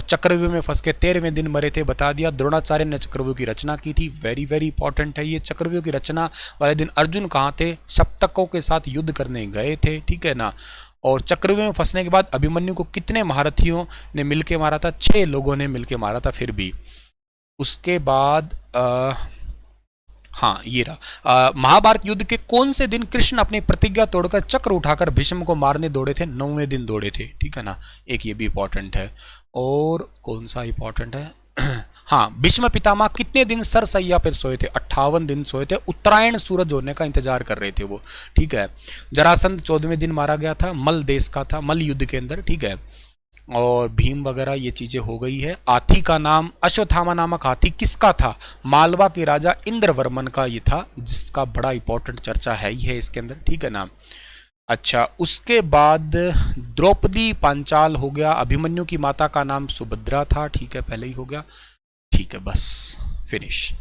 Speaker 1: चक्रव्यूह में फंस के 13वें दिन मरे थे, बता दिया। द्रोणाचार्य ने चक्रव्यूह की रचना की थी, वेरी वेरी इंपॉर्टेंट है ये। चक्रव्यूह की रचना वाले दिन अर्जुन कहाँ थे? सप्तकों के साथ युद्ध करने गए थे, ठीक है ना। और चक्रव्यूह में फंसने के बाद अभिमन्यु को कितने महारथियों ने मिलके मारा था? 6 लोगों ने मिलके मारा था फिर भी। उसके बाद हाँ ये रहा। महाभारत युद्ध के कौन से दिन कृष्ण अपनी प्रतिज्ञा तोड़कर चक्र उठाकर भीष्म को मारने दौड़े थे? 9वें दिन दौड़े थे, ठीक है ना। एक ये भी इंपॉर्टेंट है। और कौन सा इंपॉर्टेंट है? हाँ, भीष्म पितामह कितने दिन सरसैया पर सोए थे? 58 दिन सोए थे। उत्तरायण सूरज होने का इंतजार कर रहे थे वो, ठीक है। जरासंध 14वें दिन मारा गया था, मल देश का था, मल युद्ध के अंदर, ठीक है। और भीम वगैरह ये चीजें हो गई है। हाथी का नाम, अश्वत्थामा नामक हाथी किसका था? मालवा के राजा इंद्रवर्मन का ये था, जिसका बड़ा इंपॉर्टेंट चर्चा है ही है इसके अंदर, ठीक है ना। अच्छा, उसके बाद द्रौपदी पांचाल हो गया। अभिमन्यु की माता का नाम सुभद्रा था, ठीक है, पहले ही हो गया, ठीक है, बस फिनिश।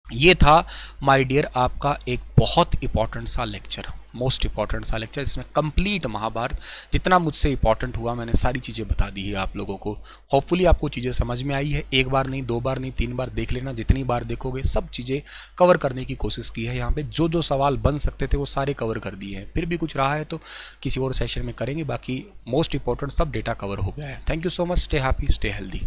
Speaker 1: ये था माय डियर आपका एक बहुत इंपॉर्टेंट सा लेक्चर, मोस्ट इंपॉर्टेंट सा लेक्चर, जिसमें कंप्लीट महाभारत जितना मुझसे इंपॉर्टेंट हुआ मैंने सारी चीज़ें बता दी है आप लोगों को। होपफुली आपको चीज़ें समझ में आई है। एक बार नहीं, 2 बार नहीं, 3 बार देख लेना। जितनी बार देखोगे सब चीज़ें कवर करने की कोशिश की है। यहाँ पे जो जो सवाल बन सकते थे वो सारे कवर कर दिए हैं। फिर भी कुछ रहा है तो किसी और सेशन में करेंगे। बाकी मोस्ट इंपॉर्टेंट सब डेटा कवर हो गया है। Thank you so much. Stay happy, stay healthy.